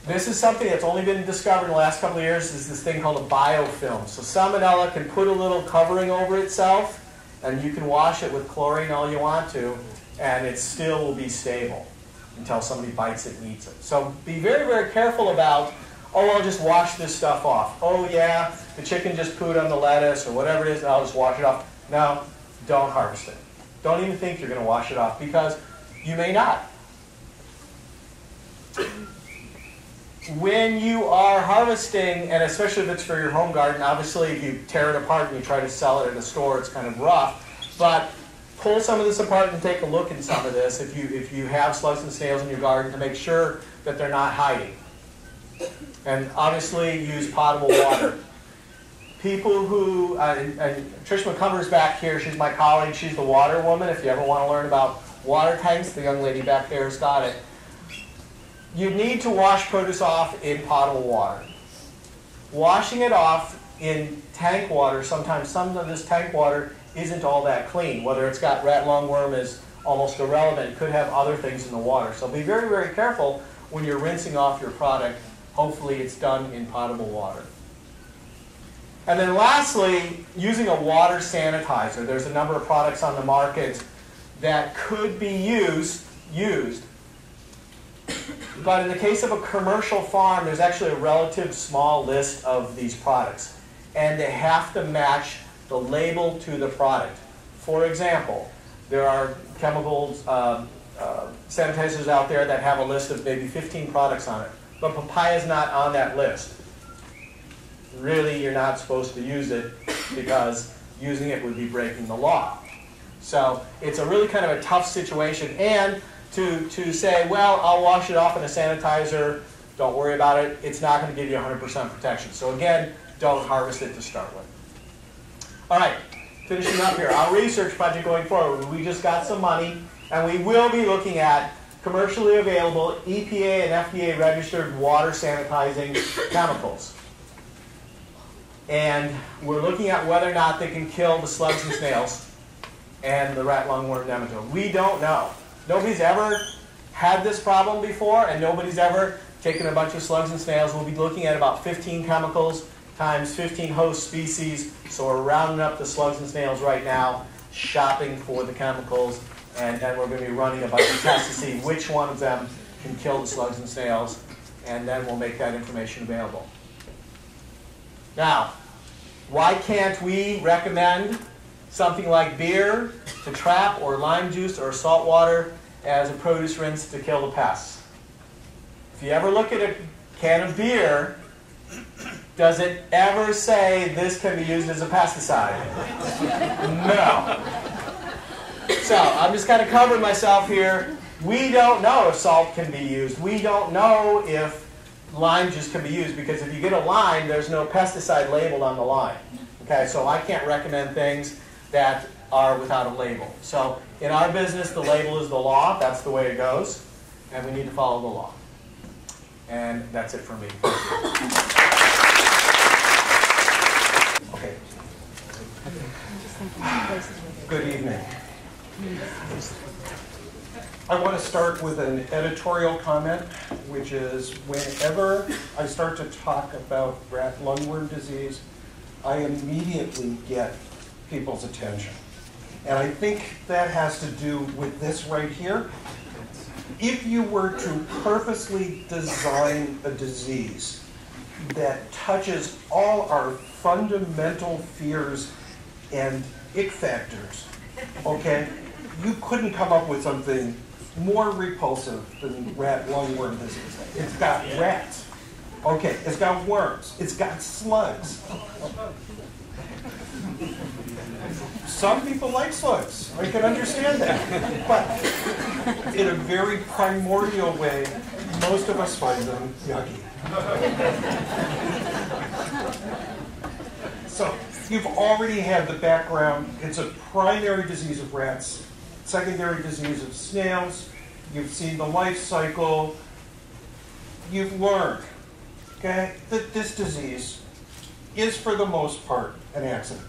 this is something that's only been discovered in the last couple of years, is this thing called a biofilm. So salmonella can put a little covering over itself, and you can wash it with chlorine all you want to, and it still will be stable until somebody bites it and eats it. So be very, very careful about, oh, I'll just wash this stuff off. Oh, yeah, the chicken just pooed on the lettuce or whatever it is, and I'll just wash it off. No, don't harvest it. Don't even think you're going to wash it off, because you may not. When you are harvesting, and especially if it's for your home garden, obviously if you tear it apart and you try to sell it at a store, it's kind of rough. But pull some of this apart and take a look at some of this if you have slugs and snails in your garden, to make sure that they're not hiding. And obviously use potable water. People who, and Trish McCumber's back here, she's my colleague, she's the water woman. If you ever want to learn about water tanks, the young lady back there has got it. You need to wash produce off in potable water. Washing it off in tank water, sometimes some of this tank water isn't all that clean. Whether it's got rat lungworm is almost irrelevant. It could have other things in the water. So be very, very careful when you're rinsing off your product. Hopefully it's done in potable water. And then lastly, using a water sanitizer. There's a number of products on the market that could be used. But in the case of a commercial farm, there's actually a relative small list of these products. And they have to match the label to the product. For example, there are chemicals, sanitizers out there that have a list of maybe 15 products on it. But papaya is not on that list. Really, you're not supposed to use it, because using it would be breaking the law. So it's a really kind of a tough situation. And to say, well, I'll wash it off in a sanitizer, don't worry about it, it's not going to give you 100% protection. So again, don't harvest it to start with. All right, finishing up here. Our research project going forward, we just got some money, and we will be looking at commercially available EPA and FDA registered water sanitizing chemicals. And we're looking at whether or not they can kill the slugs and snails and the rat lungworm nematode. We don't know. Nobody's ever had this problem before, and nobody's ever taken a bunch of slugs and snails. We'll be looking at about 15 chemicals times 15 host species. So we're rounding up the slugs and snails right now, shopping for the chemicals, and then we're going to be running a bunch of tests to see which one of them can kill the slugs and snails, and then we'll make that information available. Now, why can't we recommend something like beer to trap, or lime juice or salt water as a produce rinse to kill the pests? If you ever look at a can of beer, does it ever say this can be used as a pesticide? No. So I'm just kind of covering myself here. We don't know if salt can be used. We don't know if lime juice can be used, because if you get a lime, there's no pesticide labeled on the lime. Okay, so I can't recommend things that are without a label. So in our business, the label is the law. That's the way it goes, and we need to follow the law. And that's it for me. Okay. Good evening. I want to start with an editorial comment, which is whenever I start to talk about rat lungworm disease, I immediately get people's attention. And I think that has to do with this right here. If you were to purposely design a disease that touches all our fundamental fears and ick factors, okay, you couldn't come up with something more repulsive than rat lungworm disease. It's got rats, okay, it's got worms, it's got slugs. Some people like slugs, I can understand that. But in a very primordial way, most of us find them yucky. So you've already had the background. It's a primary disease of rats, secondary disease of snails, you've seen the life cycle, you've learned, okay, that this disease is for the most part an accident,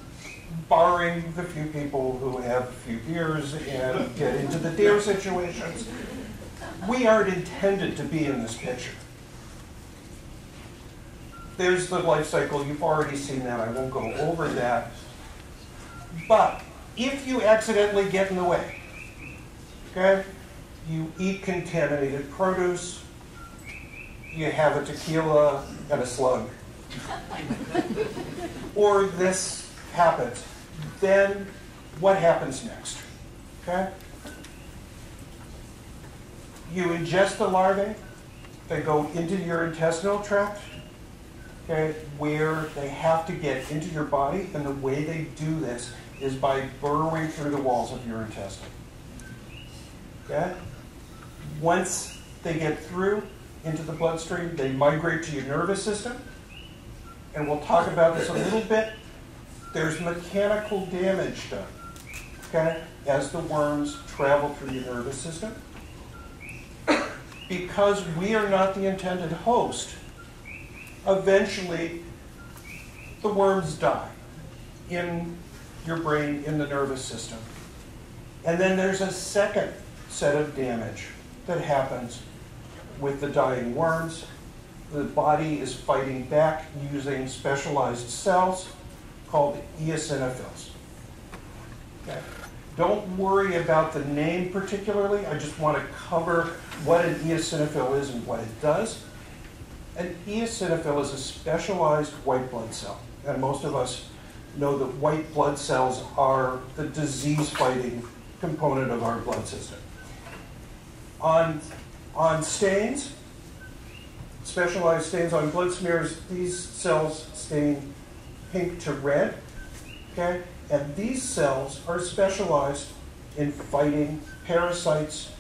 barring the few people who have a few beers and get into the dare situations. We aren't intended to be in this picture. There's the life cycle. You've already seen that. I won't go over that. But if you accidentally get in the way, okay, you eat contaminated produce, you have a tequila and a slug, or this happens, then what happens next? Okay? You ingest the larvae, they go into your intestinal tract, okay, where they have to get into your body, and the way they do this is by burrowing through the walls of your intestine. Okay? Once they get through into the bloodstream, they migrate to your nervous system, and we'll talk about this a little bit. There's mechanical damage done, okay, as the worms travel through your nervous system. Because we are not the intended host, eventually the worms die in your brain, in the nervous system. And then there's a second set of damage that happens with the dying worms. The body is fighting back using specialized cells called eosinophils. Okay. Don't worry about the name particularly. I just want to cover what an eosinophil is and what it does. An eosinophil is a specialized white blood cell. And most of us know that white blood cells are the disease-fighting component of our blood system. On stains, specialized stains on blood smears, these cells stain pink to red, okay? And these cells are specialized in fighting parasites,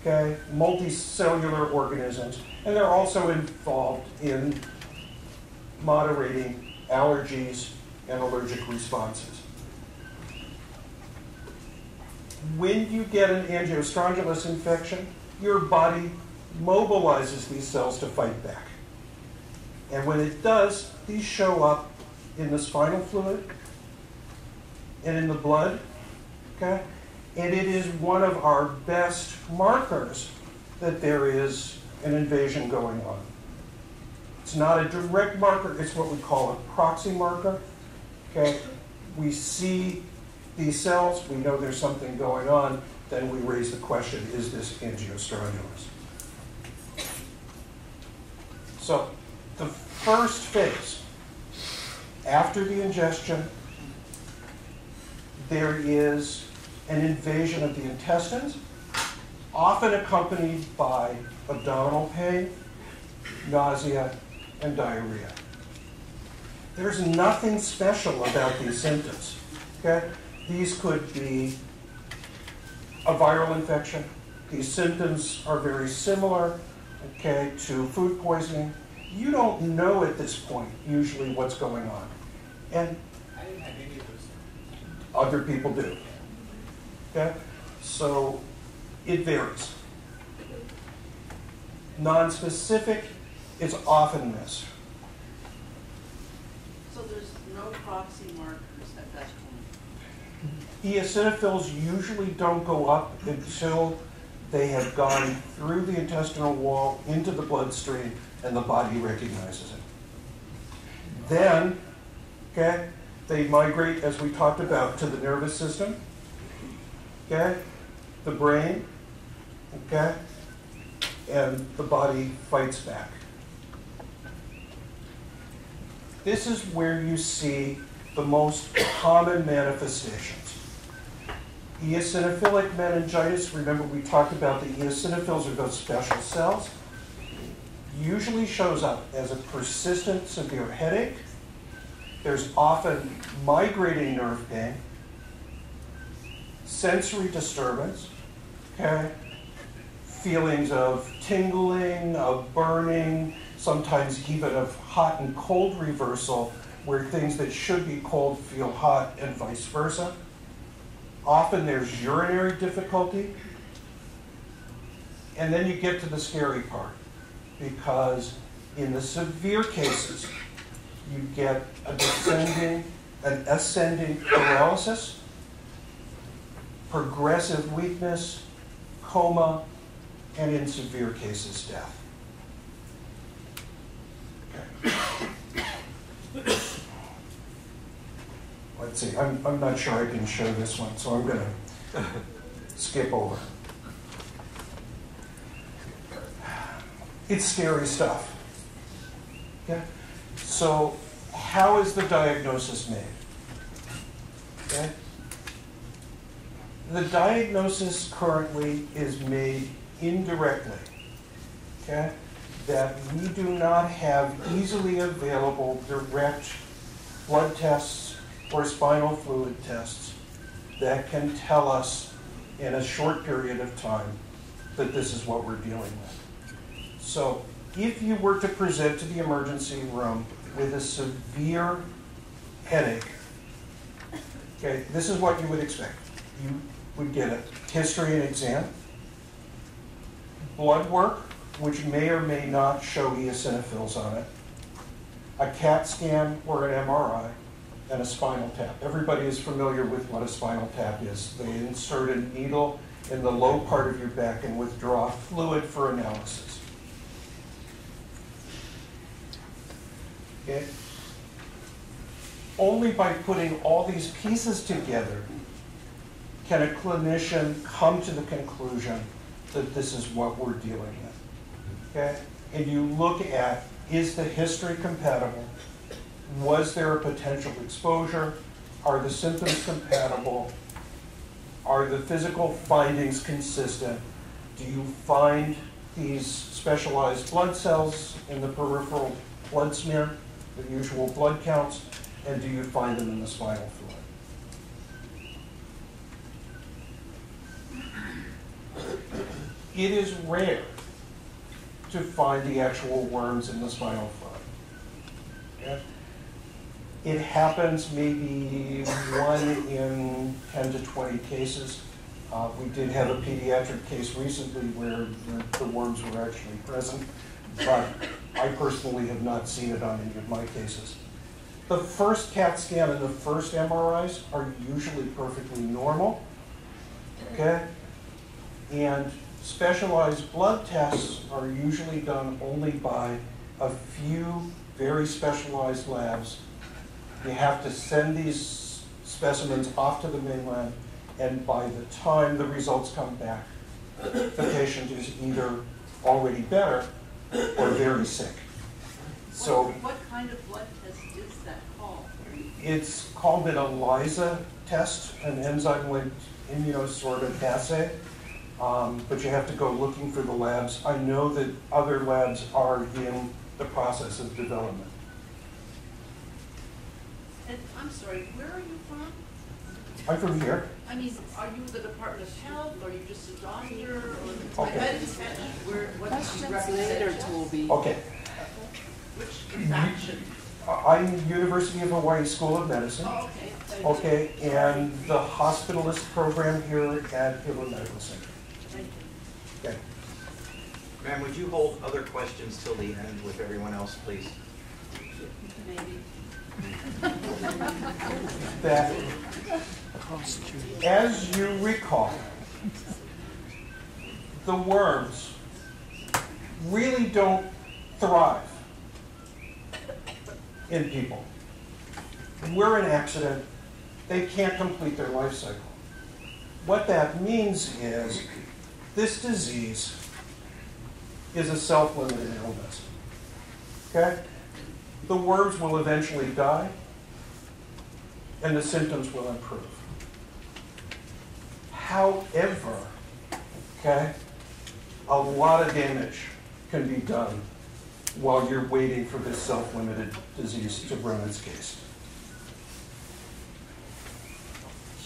okay, multicellular organisms, and they're also involved in moderating allergies and allergic responses. When you get an angiostrongylus infection, your body mobilizes these cells to fight back. And when it does, these show up in the spinal fluid and in the blood, okay? And it is one of our best markers that there is an invasion going on. It's not a direct marker, it's what we call a proxy marker, okay? We see these cells, we know there's something going on, then we raise the question, is this angiostrongylus? So, the first phase, after the ingestion, there is an invasion of the intestines, often accompanied by abdominal pain, nausea, and diarrhea. There's nothing special about these symptoms, okay? These could be a viral infection. These symptoms are very similar, okay, to food poisoning. You don't know at this point usually what's going on. And I didn't have any of those. other people do. Okay? So it varies. Non-specific is often missed. So there's no proxy markers at that point? Eosinophils usually don't go up until they have gone through the intestinal wall into the bloodstream and the body recognizes it. Then, okay, they migrate, as we talked about, to the nervous system, okay, the brain, okay, and the body fights back. This is where you see the most common manifestations. Eosinophilic meningitis, remember we talked about the eosinophils are those special cells, usually shows up as a persistent severe headache. There's often migrating nerve pain, sensory disturbance, okay, feelings of tingling, of burning, sometimes even of hot and cold reversal, where things that should be cold feel hot and vice versa. Often there's urinary difficulty, And then you get to the scary part, because in the severe cases, you get an ascending paralysis, progressive weakness, coma, and in severe cases, death. Okay. Let's see, I'm not sure I can show this one, so I'm going to skip over. It's scary stuff. Okay? So how is the diagnosis made? Okay? The diagnosis currently is made indirectly. Okay? That we do not have easily available direct blood tests or spinal fluid tests that can tell us in a short period of time that this is what we're dealing with. So if you were to present to the emergency room with a severe headache, okay, this is what you would expect. You would get a history and exam, blood work, which may or may not show eosinophils on it, a CAT scan or an MRI, and a spinal tap. Everybody is familiar with what a spinal tap is. They insert a needle in the low part of your back and withdraw fluid for analysis. Okay? Only by putting all these pieces together can a clinician come to the conclusion that this is what we're dealing with. Okay? And you look at, is the history compatible? Was there a potential exposure? Are the symptoms compatible? Are the physical findings consistent? Do you find these specialized blood cells in the peripheral blood smear, the usual blood counts, and do you find them in the spinal fluid? It is rare to find the actual worms in the spinal fluid. Okay? It happens maybe 1 in 10 to 20 cases. We did have a pediatric case recently where the worms were actually present, but I personally have not seen it on any of my cases. The first CAT scan and the first MRIs are usually perfectly normal, okay? And specialized blood tests are usually done only by a few very specialized labs. You have to send these specimens off to the mainland, and by the time the results come back, the patient is either already better or very sick. So what kind of blood test is that called? It's called an ELISA test, an enzyme-linked immunosorbent assay, but you have to go looking for the labs. I know that other labs are in the process of development. And I'm sorry, where are you from? I'm from here. I mean, are you the Department of Health, or are you just a doctor? Or Okay. I didn't catch what you represent. Okay. Which faction? I'm University of Hawaii School of Medicine. Oh, okay. Thank Okay, and the hospitalist program here at Hilo Medical Center. Thank you. Okay. Ma'am, would you hold other questions till the end with everyone else, please? Maybe. That, as you recall, the worms really don't thrive in people. We're an accident. They can't complete their life cycle. What that means is this disease is a self-limited illness. Okay? The worms will eventually die, and the symptoms will improve. However, okay, a lot of damage can be done while you're waiting for this self-limited disease to run its case.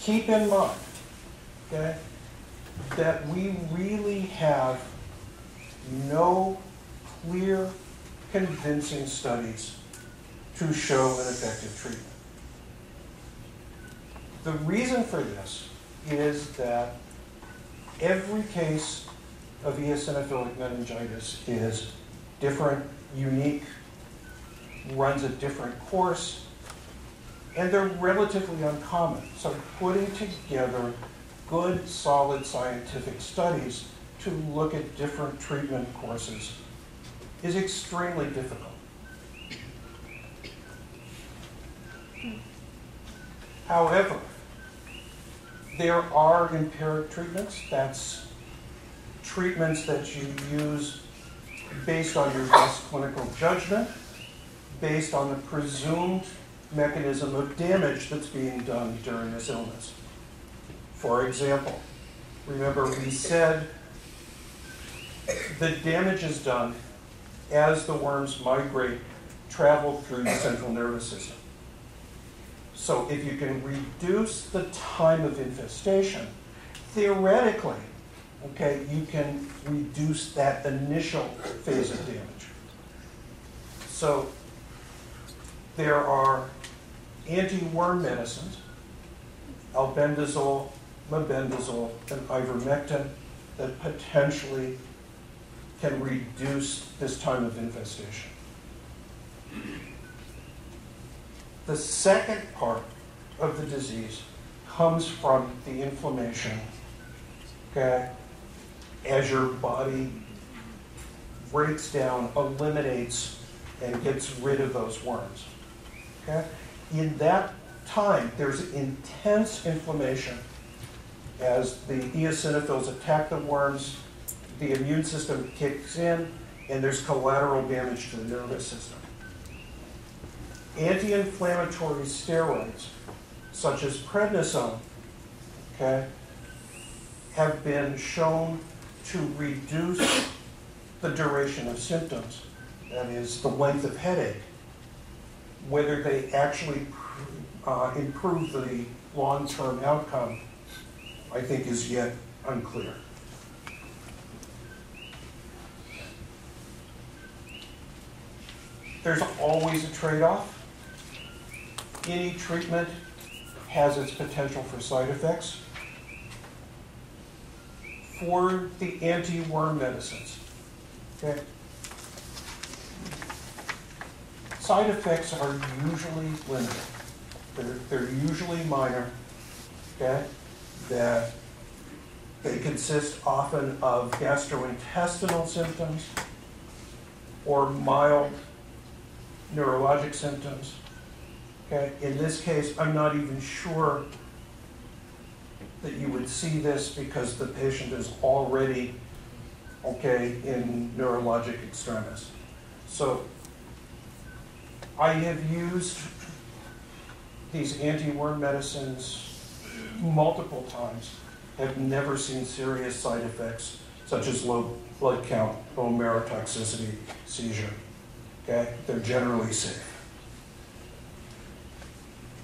Keep in mind, okay, that we really have no clear, convincing studies to show an effective treatment. The reason for this is that every case of eosinophilic meningitis is different, unique, runs a different course, and they're relatively uncommon. So putting together good, solid scientific studies to look at different treatment courses is extremely difficult. However, there are empiric treatments. That's treatments that you use based on your best clinical judgment, based on the presumed mechanism of damage that's being done during this illness. For example, remember we said the damage is done as the worms migrate, travel through the central nervous system. So if you can reduce the time of infestation, theoretically, okay, you can reduce that initial phase of damage. So there are anti-worm medicines, albendazole, mebendazole, and ivermectin, that potentially can reduce this time of infestation. The second part of the disease comes from the inflammation, okay, as your body breaks down, eliminates, and gets rid of those worms. Okay? In that time, there's intense inflammation as the eosinophils attack the worms, the immune system kicks in, and there's collateral damage to the nervous system. Anti-inflammatory steroids, such as prednisone, okay, have been shown to reduce the duration of symptoms, that is, the length of headache. Whether they actually improve the long-term outcome, I think is yet unclear. There's always a trade-off. Any treatment has its potential for side effects. For the anti-worm medicines, okay, side effects are usually limited. They're usually minor, okay, that they consist often of gastrointestinal symptoms or mild neurologic symptoms. Okay, in this case, I'm not even sure that you would see this because the patient is already, okay, in neurologic extremis. So I have used these anti-worm medicines multiple times, have never seen serious side effects such as low blood count, bone marrow toxicity, seizure. Okay, they're generally safe.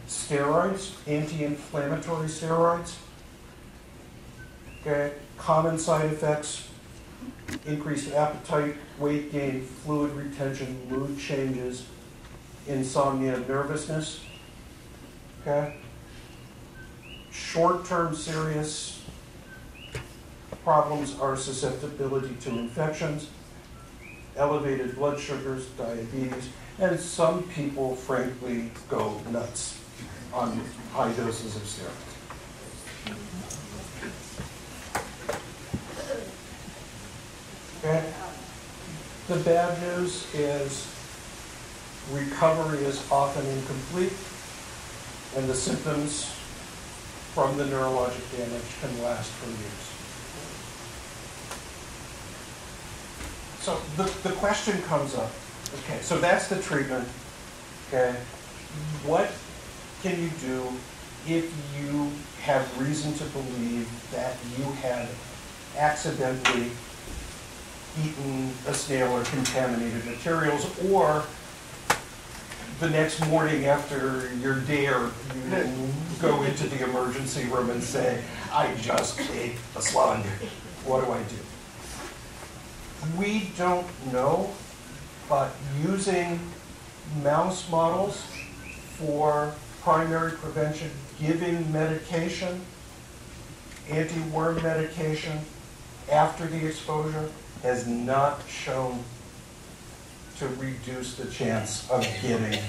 Steroids, anti-inflammatory steroids, okay, common side effects, increased appetite, weight gain, fluid retention, mood changes, insomnia, nervousness, okay. Short-term serious problems are susceptibility to infections, elevated blood sugars, diabetes, and some people, frankly, go nuts on high doses of steroids. Okay. The bad news is recovery is often incomplete, and the symptoms from the neurologic damage can last for years. So the question comes up, okay, so that's the treatment, okay, what can you do if you have reason to believe that you had accidentally eaten a snail or contaminated materials, or the next morning after your dare, you go into the emergency room and say, I just ate a slug. What do I do? We don't know, but using mouse models for primary prevention, giving medication, anti-worm medication, after the exposure has not shown to reduce the chance of getting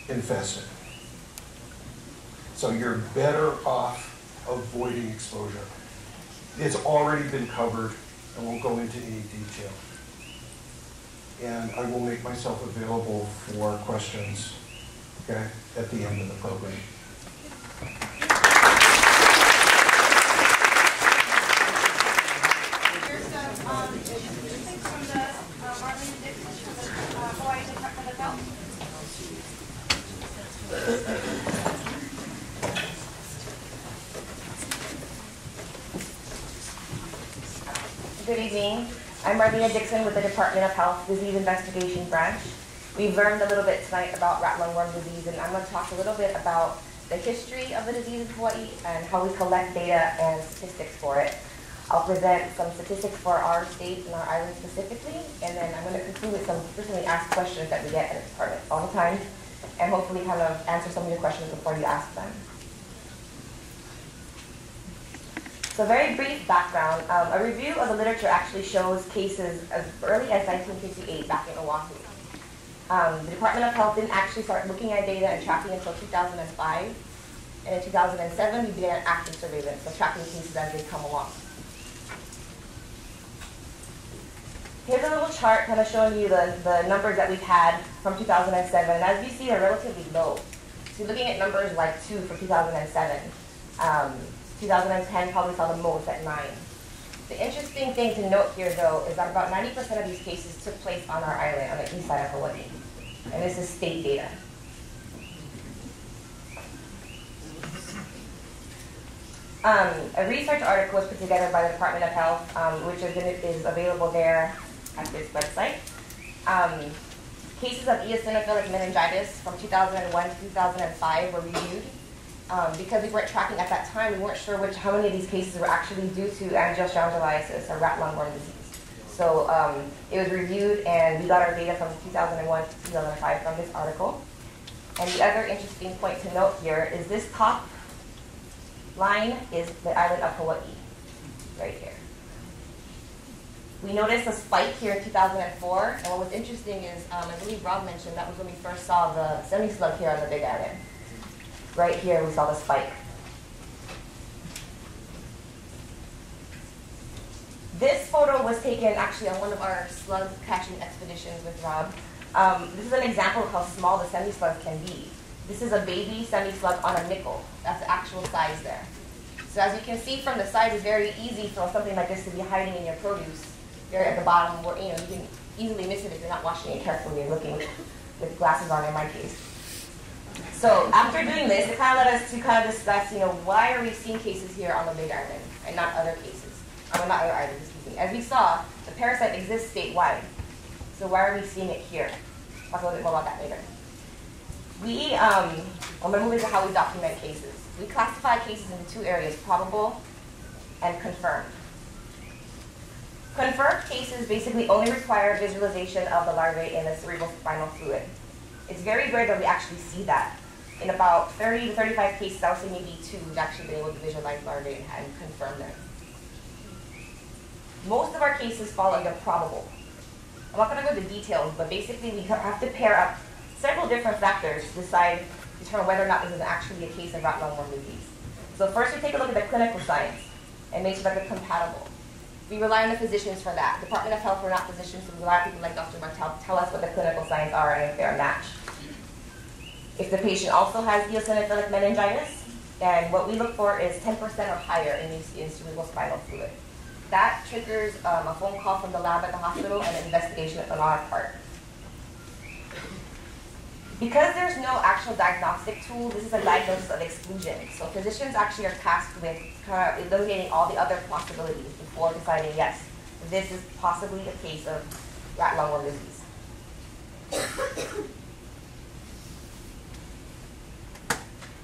infested. So you're better off avoiding exposure. It's already been covered. I won't go into any detail. And I will make myself available for questions, okay, at the end of the program. Here's some things from the Marlena Dixon from the Hawaii Department of Health. Good evening. I'm Marlena Dixon with the Department of Health Disease Investigation Branch. We've learned a little bit tonight about rat lungworm disease, and I'm going to talk a little bit about the history of the disease in Hawaii and how we collect data and statistics for it. I'll present some statistics for our state and our island specifically, and then I'm going to conclude with some frequently asked questions that we get in the department all the time, and hopefully kind of answer some of your questions before you ask them. So very brief background. A review of the literature actually shows cases as early as 1958 back in Oahu. The Department of Health didn't actually start looking at data and tracking until 2005. And in 2007, we began active surveillance, so tracking cases as they come along. Here's a little chart kind of showing you the numbers that we've had from 2007. And as you see, they're relatively low. So you're looking at numbers like 2 for 2007. 2010 probably saw the most at 9. The interesting thing to note here, though, is that about 90% of these cases took place on our island, on the east side of Hawaii. And this is state data. A research article was put together by the Department of Health, which is available there at this website. Cases of eosinophilic meningitis from 2001 to 2005 were reviewed. Because we weren't tracking at that time, we weren't sure how many of these cases were actually due to angiostrangulitis or rat lungworm disease. So it was reviewed, and we got our data from 2001 to 2005 from this article. And the other interesting point to note here is this top line is the island of Hawaii, right here. We noticed a spike here in 2004, and what was interesting is, I believe Rob mentioned, that was when we first saw the semi-slug here on the Big Island. Right here, we saw the spike. This photo was taken actually on one of our slug catching expeditions with Rob. This is an example of how small the semi-slugs can be. This is a baby semi-slug on a nickel. That's the actual size there. So as you can see from the side, it's very easy for something like this to be hiding in your produce. Here at the bottom, where you can easily miss it if you're not washing it carefully and looking with glasses on in my case. So after doing this, it kind of led us to kind of discuss, why are we seeing cases here on the Big Island and not other cases? Not other islands, excuse me. As we saw, the parasite exists statewide. So why are we seeing it here? Talk a little bit more about that later. I'm going to move into how we document cases. We classify cases into 2 areas, probable and confirmed. Confirmed cases basically only require visualization of the larvae in the cerebrospinal fluid. It's very rare that we actually see that. In about 30 to 35 cases, I would say maybe 2, we've actually been able to visualize larvae and confirm them. Most of our cases fall under probable. I'm not going to go into details, but basically we have to pair up several different factors to determine whether or not this is actually a case of rat lungworm disease. So first we take a look at the clinical signs and make sure that they're compatible. We rely on the physicians for that. Department of Health, we're not physicians, so we rely on people like Dr. Martell to tell us what the clinical signs are and if they're a match. If the patient also has eosinophilic meningitis, then what we look for is 10% or higher in cerebrospinal fluid. That triggers a phone call from the lab at the hospital and an investigation on our part. Because there's no actual diagnostic tool, this is a diagnosis of exclusion. So physicians actually are tasked with kind of eliminating all the other possibilities before deciding, yes, this is possibly a case of rat lungworm disease.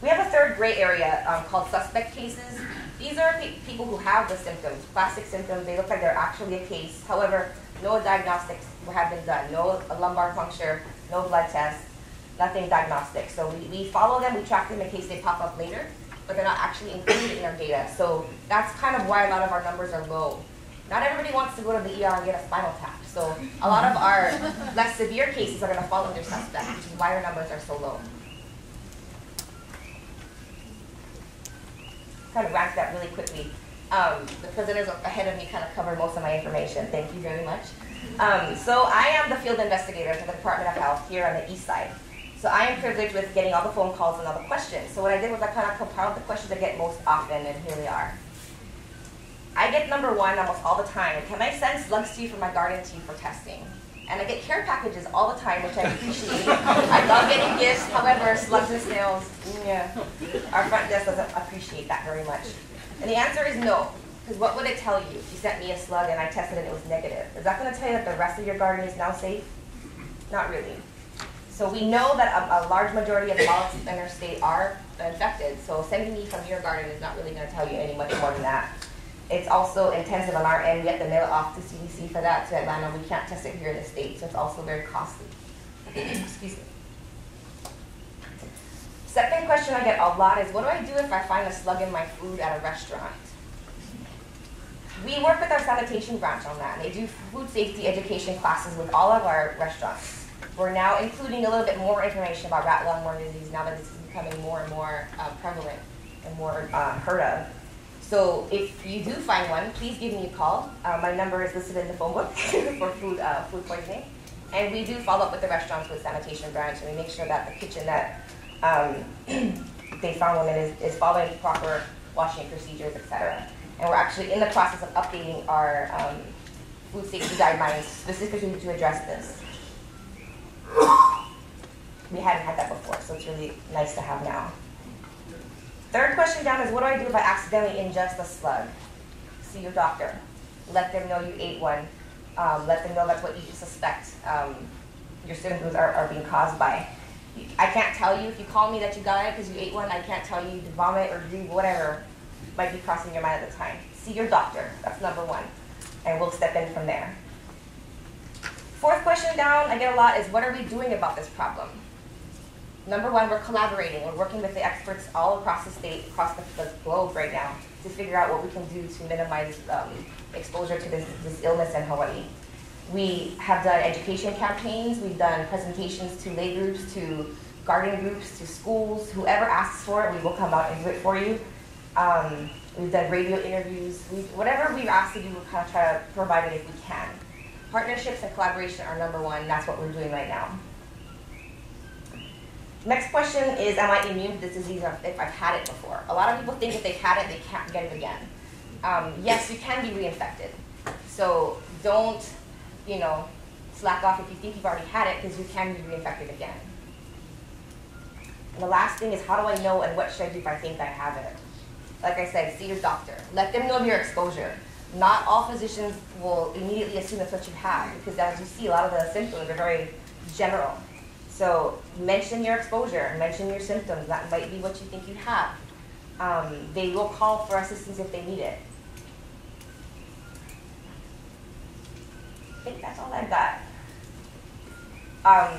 We have a third gray area called suspect cases. These are people who have the symptoms, classic symptoms. They look like they're actually a case. However, no diagnostics have been done. No lumbar puncture, no blood test, nothing diagnostic. So we follow them, we track them in case they pop up later, but they're not actually included in our data. So that's kind of why a lot of our numbers are low. Not everybody wants to go to the ER and get a spinal tap. So a lot of our less severe cases are going to fall under suspect, which is why our numbers are so low. Kind of ranked that really quickly. The presenters ahead of me kind of covered most of my information. Thank you very much. So I am the field investigator for the Department of Health here on the east side. So I am privileged with getting all the phone calls and all the questions. So what I did was I kind of compiled the questions I get most often, and here they are. I get number one almost all the time. Can I send slugs to you from my garden to you for testing? And I get care packages all the time, which I appreciate. I love getting gifts. However, slugs and snails, yeah, our front desk doesn't appreciate that very much. And the answer is no. Because what would it tell you if you sent me a slug and I tested it and it was negative? Is that going to tell you that the rest of your garden is now safe? Not really. So we know that a large majority of mollusks in our state are infected. So sending me from your garden is not really going to tell you any much more than that. It's also intensive on our end. We have to mail it off to CDC for that, to Atlanta. We can't test it here in the state, so it's also very costly. Excuse me. Second question I get a lot is, what do I do if I find a slug in my food at a restaurant? We work with our sanitation branch on that, and they do food safety education classes with all of our restaurants. We're now including a little bit more information about rat lungworm disease now that this is becoming more and more prevalent and more heard of. So if you do find one, please give me a call. My number is listed in the phone book for food poisoning. And we do follow up with the restaurants with sanitation branch, and we make sure that the kitchen that they found one in is following proper washing procedures, etc. And we're actually in the process of updating our food safety guidelines specifically to address this. We hadn't had that before, so it's really nice to have now. Third question down is, what do I do if I accidentally ingest a slug? See your doctor. Let them know you ate one. Let them know that's what you suspect your symptoms are being caused by. I can't tell you if you call me that you got it because you ate one. I can't tell you to vomit or do whatever might be crossing your mind at the time. See your doctor. That's number one. And we'll step in from there. Fourth question down I get a lot is, what are we doing about this problem? Number one, we're collaborating. We're working with the experts all across the state, across the globe right now, to figure out what we can do to minimize exposure to this illness in Hawaii. We have done education campaigns. We've done presentations to lay groups, to garden groups, to schools. Whoever asks for it, we will come out and do it for you. We've done radio interviews. Whatever we've asked to do, we'll kind of try to provide it if we can. Partnerships and collaboration are number one. That's what we're doing right now. Next question is, am I immune to this disease if I've had it before? A lot of people think if they've had it, they can't get it again. Yes, you can be reinfected. So don't, slack off if you think you've already had it, because you can be reinfected again. And the last thing is, how do I know and what should I do if I think I have it? Like I said, see your doctor. Let them know of your exposure. Not all physicians will immediately assume that's what you have, because as you see, a lot of the symptoms are very general. So mention your exposure, mention your symptoms. That might be what you think you have. They will call for assistance if they need it. I think that's all I've got.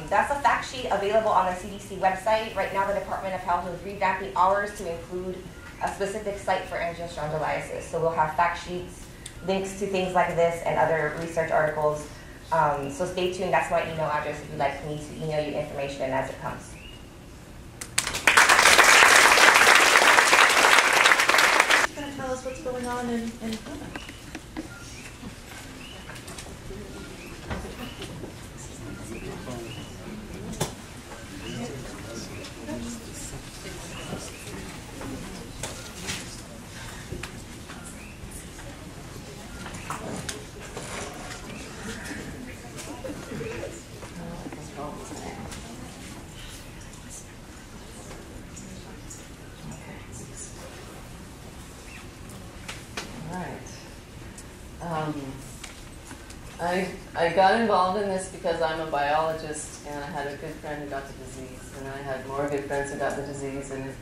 That's a fact sheet available on the CDC website. Right now the Department of Health is revamping ours to include a specific site for angiostrongyloliasis. So we'll have fact sheets, links to things like this and other research articles. So stay tuned. That's my email address if you'd like me to email you information as it comes. She's going to tell us what's going on in Puna. I got involved in this because I'm a biologist and I had a good friend who got the disease, and I had more good friends who got the disease, and it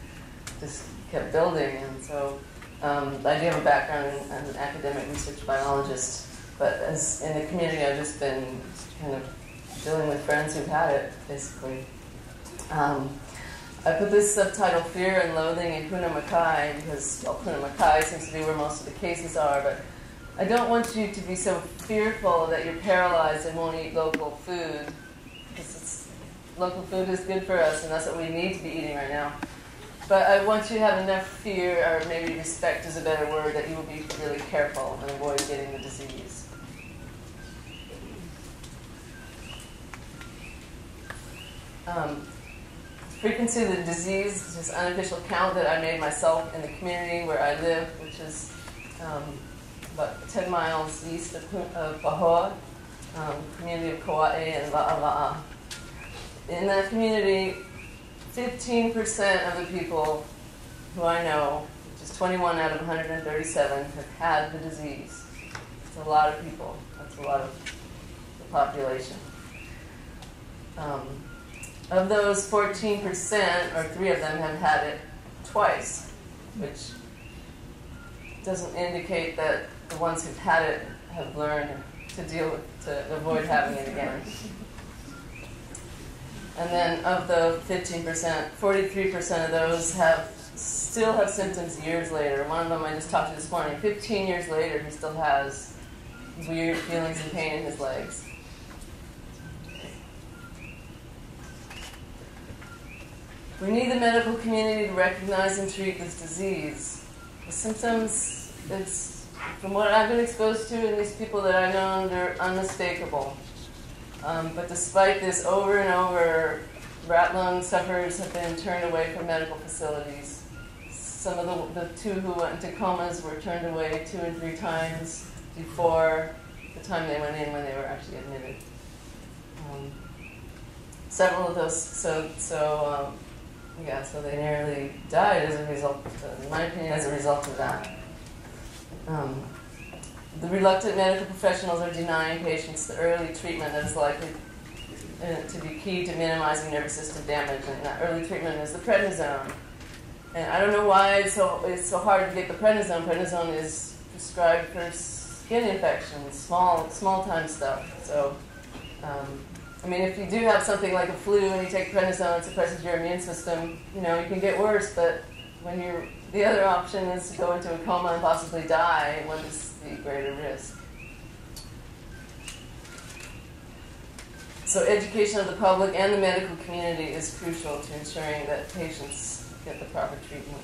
just kept building. And so I do have a background as an academic research biologist, but as in the community I've just been kind of dealing with friends who've had it, basically. I put this subtitle, Fear and Loathing in Puna Makai, because Puna Makai seems to be where most of the cases are, but I don't want you to be so fearful that you're paralyzed and won't eat local food, because local food is good for us, and that's what we need to be eating right now. But I want you to have enough fear, or maybe respect is a better word, that you will be really careful and avoid getting the disease. Frequency of the disease is just an unofficial count that I made myself in the community where I live, which is about 10 miles east of Pahoa, community of Cowie and La'a. In that community, 15% of the people who I know, which is 21 out of 137, have had the disease. It's a lot of people. That's a lot of the population. Of those 14%, or 3 of them, have had it twice, which doesn't indicate that the ones who've had it have learned to deal with, to avoid having it again. And then of the 15%, 43% of those still have symptoms years later. One of them I just talked to this morning. 15 years later, he still has weird feelings and pain in his legs. We need the medical community to recognize and treat this disease. The symptoms, from what I've been exposed to and these people that I know, they're unmistakable. But despite this, over and over, rat lung sufferers have been turned away from medical facilities. Some of the 2 who went into comas were turned away 2 and 3 times before the time they went in when they were actually admitted. Several of those, so they nearly died as a result, in my opinion, as a result of that. The reluctant medical professionals are denying patients the early treatment that is likely to be key to minimizing nervous system damage, and that early treatment is the prednisone. And I don't know why it's so hard to get the prednisone. Prednisone is prescribed for skin infections, small time stuff. So, I mean, if you do have something like a flu and you take prednisone, it suppresses your immune system. You know, you can get worse, but when the other option is to go into a coma and possibly die, what is the greater risk? So education of the public and the medical community is crucial to ensuring that patients get the proper treatment.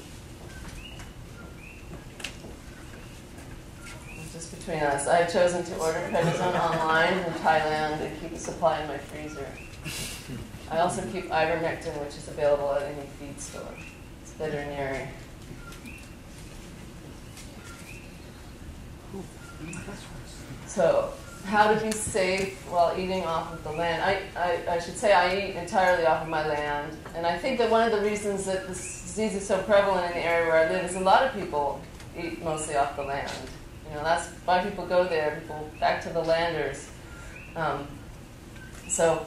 Just between us, I have chosen to order prednisone online from Thailand and keep a supply in my freezer. I also keep ivermectin, which is available at any feed store. It's veterinary. So, how to be safe while eating off of the land. I should say I eat entirely off of my land. And I think that one of the reasons that this disease is so prevalent in the area where I live is a lot of people eat mostly off the land. You know, that's why people go there, people back to the landers. So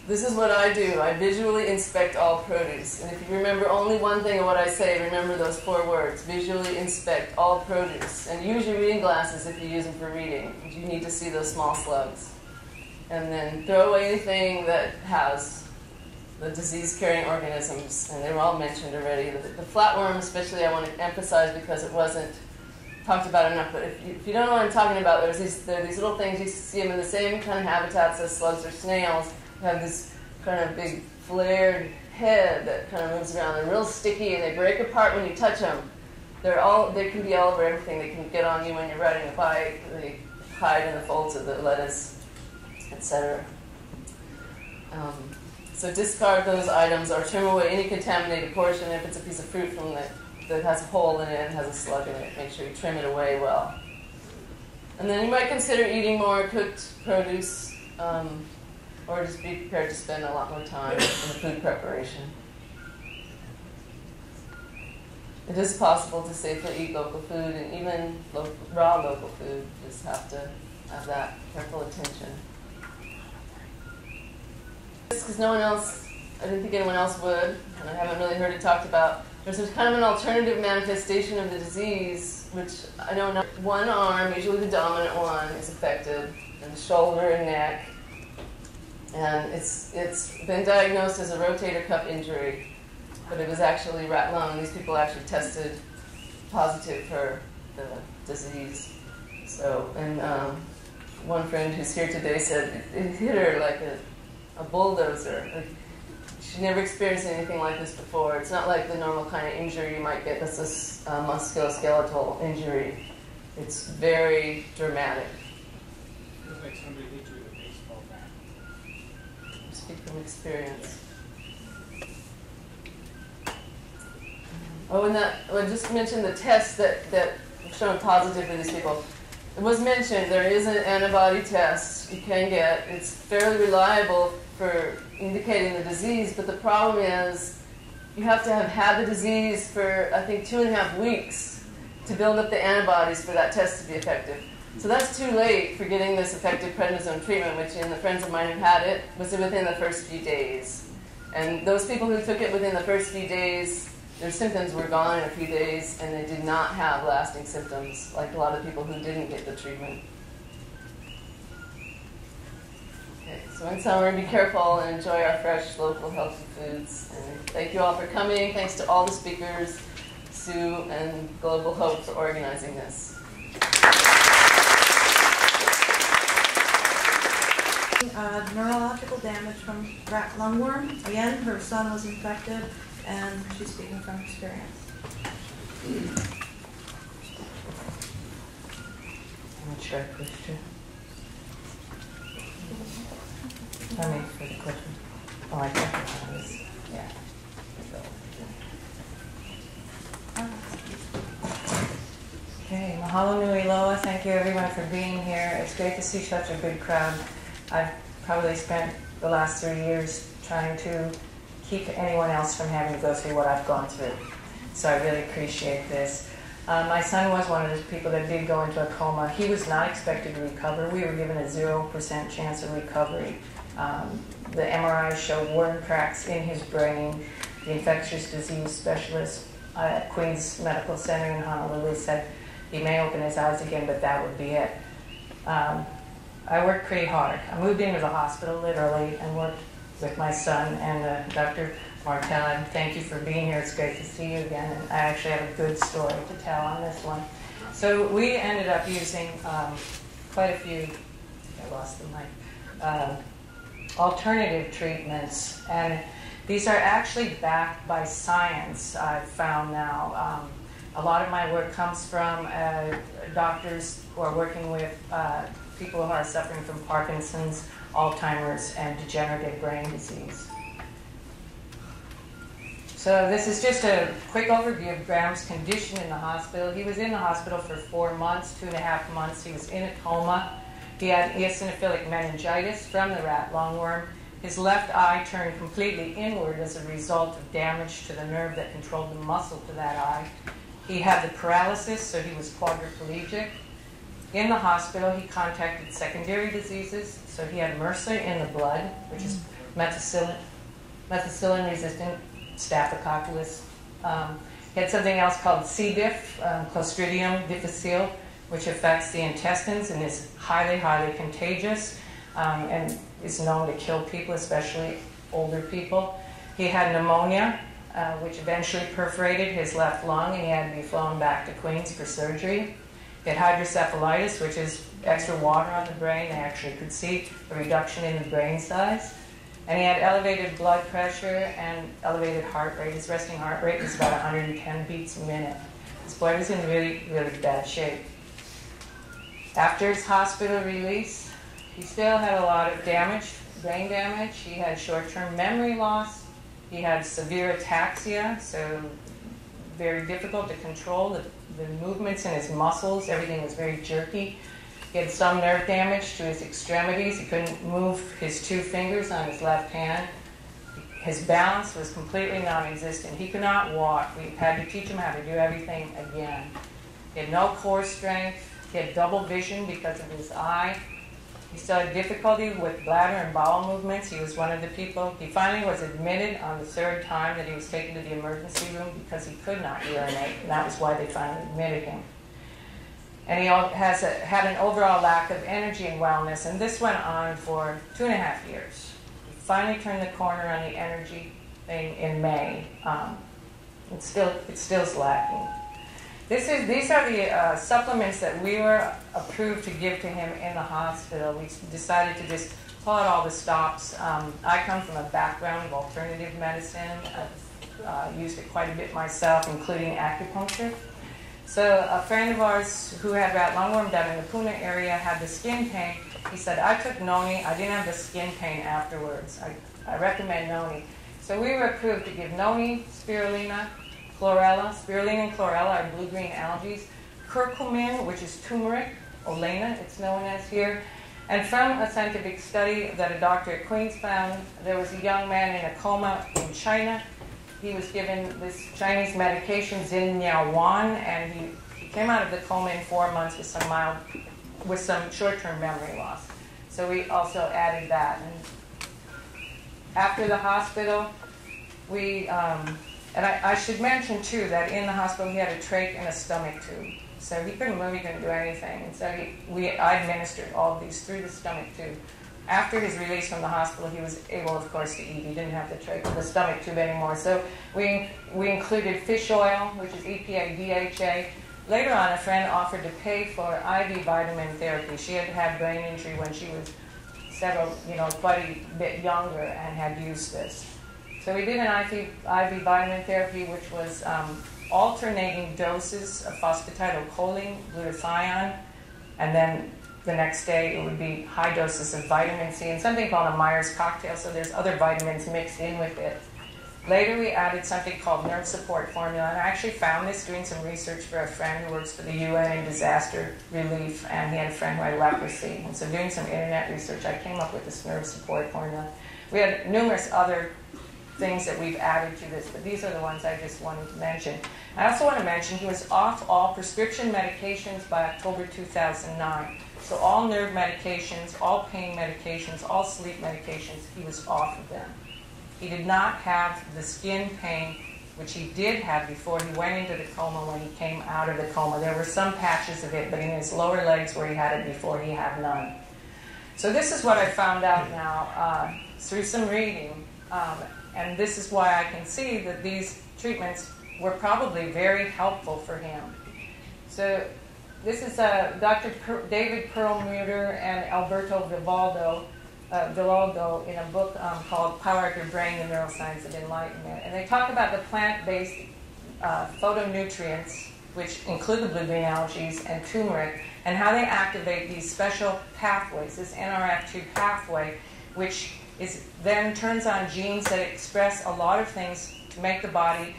this is what I do. I visually inspect all produce. And if you remember only one thing of what I say, remember those 4 words. Visually inspect all produce. And use your reading glasses if you use them for reading. You need to see those small slugs. And then throw away anything that has the disease-carrying organisms. And they were all mentioned already. The flatworm especially I want to emphasize because it wasn't talked about enough, but if you don't know what I'm talking about, there are these little things, you see them in the same kind of habitats as slugs or snails. They have this kind of big flared head that kind of moves around. They're real sticky and they break apart when you touch them. They can be all over everything. They can get on you when you're riding a bike. They hide in the folds of the lettuce, etc. So discard those items or trim away any contaminated portion. If it's a piece of fruit that has a hole in it and has a slug in it, make sure you trim it away well. And then you might consider eating more cooked produce, or just be prepared to spend a lot more time in the food preparation. It is possible to safely eat local food, and even raw local food. You just have to have that careful attention. Because no one else, I didn't think anyone else would, and I haven't really heard it talked about. There's kind of an alternative manifestation of the disease, which I know one arm, usually the dominant one, is affected, and the shoulder and neck. And it's been diagnosed as a rotator cuff injury, but it was actually rat lung. These people actually tested positive for the disease. So, and one friend who's here today said it hit her like a bulldozer. Like, she never experienced anything like this before. It's not like the normal kind of injury you might get that's a musculoskeletal injury. It's very dramatic. It was like somebody hit you with a baseball bat. Speak from experience. Oh, and I just mentioned the tests that shown positive for these people. It was mentioned there is an antibody test you can get. It's fairly reliable for indicating the disease, but the problem is you have to have had the disease for, I think, 2.5 weeks to build up the antibodies for that test to be effective. So that's too late for getting this effective prednisone treatment, which in the friends of mine who had it was within the first few days. And those people who took it within the first few days, their symptoms were gone in a few days, and they did not have lasting symptoms, like a lot of people who didn't get the treatment. Okay, so in summary, be careful and enjoy our fresh, local, healthy foods. And thank you all for coming. Thanks to all the speakers, Sue and Global H.O.P.E for organizing this. Neurological damage from rat lungworm. Again, her son was infected, and she's speaking from experience. I'm not sure I pushed you. I mean, for the question. Oh, I think it was. Yeah. Okay, mahalo nui loa. Thank you everyone for being here. It's great to see such a good crowd. I've probably spent the last 3 years trying to keep anyone else from having to go through what I've gone through. So I really appreciate this. My son was one of those people that did go into a coma. He was not expected to recover. We were given a 0% chance of recovery. The MRI showed worm cracks in his brain. The infectious disease specialist at Queen's Medical Center in Honolulu said he may open his eyes again, but that would be it. I worked pretty hard. I moved into the hospital literally and worked with my son and Dr. Martell. And thank you for being here. It's great to see you again. And I actually have a good story to tell on this one. So we ended up using quite a few, I lost the mic, alternative treatments. And these are actually backed by science, I've found now. A lot of my work comes from doctors who are working with people who are suffering from Parkinson's, Alzheimer's, and degenerative brain disease. So this is just a quick overview of Graham's condition in the hospital. He was in the hospital for 4 months, 2.5 months. He was in a coma. He had eosinophilic meningitis from the rat lungworm. His left eye turned completely inward as a result of damage to the nerve that controlled the muscle to that eye. He had the paralysis, so he was quadriplegic. In the hospital, he contacted secondary diseases. So he had MRSA in the blood, which is methicillin-resistant staphylococcus. He had something else called C. diff, Clostridium difficile, which affects the intestines and is highly, highly contagious and is known to kill people, especially older people. He had pneumonia, which eventually perforated his left lung, and he had to be flown back to Queens for surgery. He had hydrocephalitis, which is extra water on the brain. They actually could see a reduction in the brain size. And he had elevated blood pressure and elevated heart rate. His resting heart rate was about 110 beats a minute. His blood was in really, really bad shape. After his hospital release, he still had a lot of damage, brain damage. He had short-term memory loss. He had severe ataxia, so very difficult to control the movements in his muscles. Everything was very jerky. He had some nerve damage to his extremities. He couldn't move his 2 fingers on his left hand. His balance was completely non-existent. He could not walk. We had to teach him how to do everything again. He had no core strength. He had double vision because of his eye. He still had difficulty with bladder and bowel movements. He was one of the people. He finally was admitted on the 3rd time that he was taken to the emergency room because he could not urinate, and that was why they finally admitted him. And he had an overall lack of energy and wellness, and this went on for 2.5 years. He finally turned the corner on the energy thing in May. It still is lacking. These are the supplements that we were approved to give to him in the hospital. We decided to just pull out all the stops. I come from a background of alternative medicine. I've used it quite a bit myself, including acupuncture. So a friend of ours who had rat lungworm down in the Puna area had the skin pain. He said, I took noni. I didn't have the skin pain afterwards. I recommend noni. So we were approved to give noni, spirulina, chlorella. Spirulina and chlorella are blue-green algae. Curcumin, which is turmeric, olena, it's known as here. And from a scientific study that a doctor at Queens found, there was a young man in a coma in China. He was given this Chinese medication, Zinniawan, and he came out of the coma in 4 months with some short-term memory loss. So we also added that. And after the hospital, and I should mention too that in the hospital he had a trach and a stomach tube. So he couldn't move, he couldn't do anything. And so I administered all of these through the stomach tube. After his release from the hospital, he was able, of course, to eat. He didn't have the stomach tube anymore. So we included fish oil, which is EPA, DHA. Later on, a friend offered to pay for IV vitamin therapy. She had had brain injury when she was quite a bit younger and had used this. So we did an IV vitamin therapy, which was alternating doses of phosphatidylcholine, glutathione, and then the next day it would be high doses of vitamin C and something called a Myers cocktail, so there's other vitamins mixed in with it. Later we added something called nerve support formula, and I actually found this doing some research for a friend who works for the UN in disaster relief, and he had a friend who had leprosy. And so doing some internet research, I came up with this nerve support formula. We had numerous other things that we've added to this, but these are the ones I just wanted to mention. I also want to mention he was off all prescription medications by October 2009. So all nerve medications, all pain medications, all sleep medications, he was off of them. He did not have the skin pain, which he did have before he went into the coma when he came out of the coma. There were some patches of it, but in his lower legs where he had it before, he had none. So this is what I found out now through some reading. And this is why I can see that these treatments were probably very helpful for him. So this is Dr. David Perlmutter and Alberto Vivaldo in a book called Power Up Your Brain, The Neuroscience of Enlightenment. And they talk about the plant-based phytonutrients, which include the blue-green algae and turmeric, and how they activate these special pathways, this NRF2 pathway, which then turns on genes that express a lot of things to make the body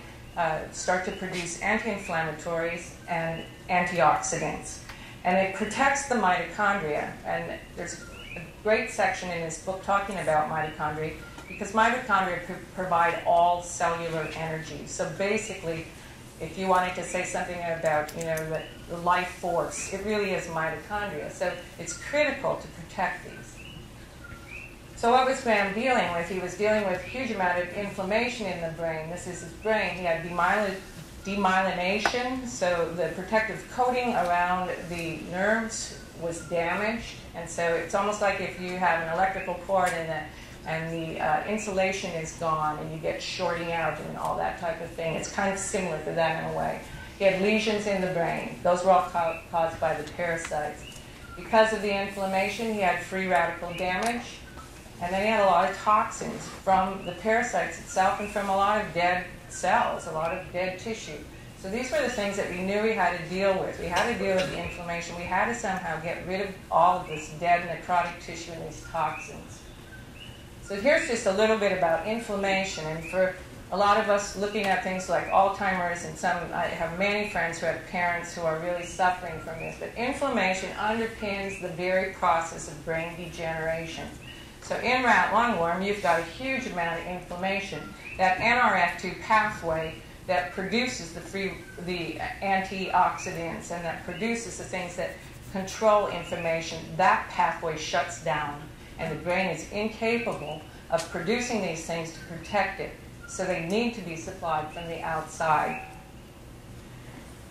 start to produce anti-inflammatories and antioxidants. And it protects the mitochondria. And there's a great section in this book talking about mitochondria, because mitochondria provide all cellular energy. So basically, if you wanted to say something about the life force, it really is mitochondria. So it's critical to protect these. So what was Graham dealing with? He was dealing with a huge amount of inflammation in the brain. This is his brain. He had demyelination, so the protective coating around the nerves was damaged. And so it's almost like if you have an electrical cord and the insulation is gone and you get shorting out and all that type of thing. It's kind of similar to that in a way. He had lesions in the brain. Those were all caused by the parasites. Because of the inflammation, he had free radical damage. And then he had a lot of toxins from the parasites itself and from a lot of dead cells, a lot of dead tissue. So these were the things that we knew we had to deal with. We had to deal with the inflammation. We had to somehow get rid of all of this dead necrotic tissue and these toxins. So here's just a little bit about inflammation. And for a lot of us looking at things like Alzheimer's, and I have many friends who have parents who are really suffering from this, but inflammation underpins the very process of brain degeneration. So in rat lungworm, you've got a huge amount of inflammation. That NRF2 pathway that produces the antioxidants and that produces the things that control inflammation, that pathway shuts down, and the brain is incapable of producing these things to protect it. So they need to be supplied from the outside.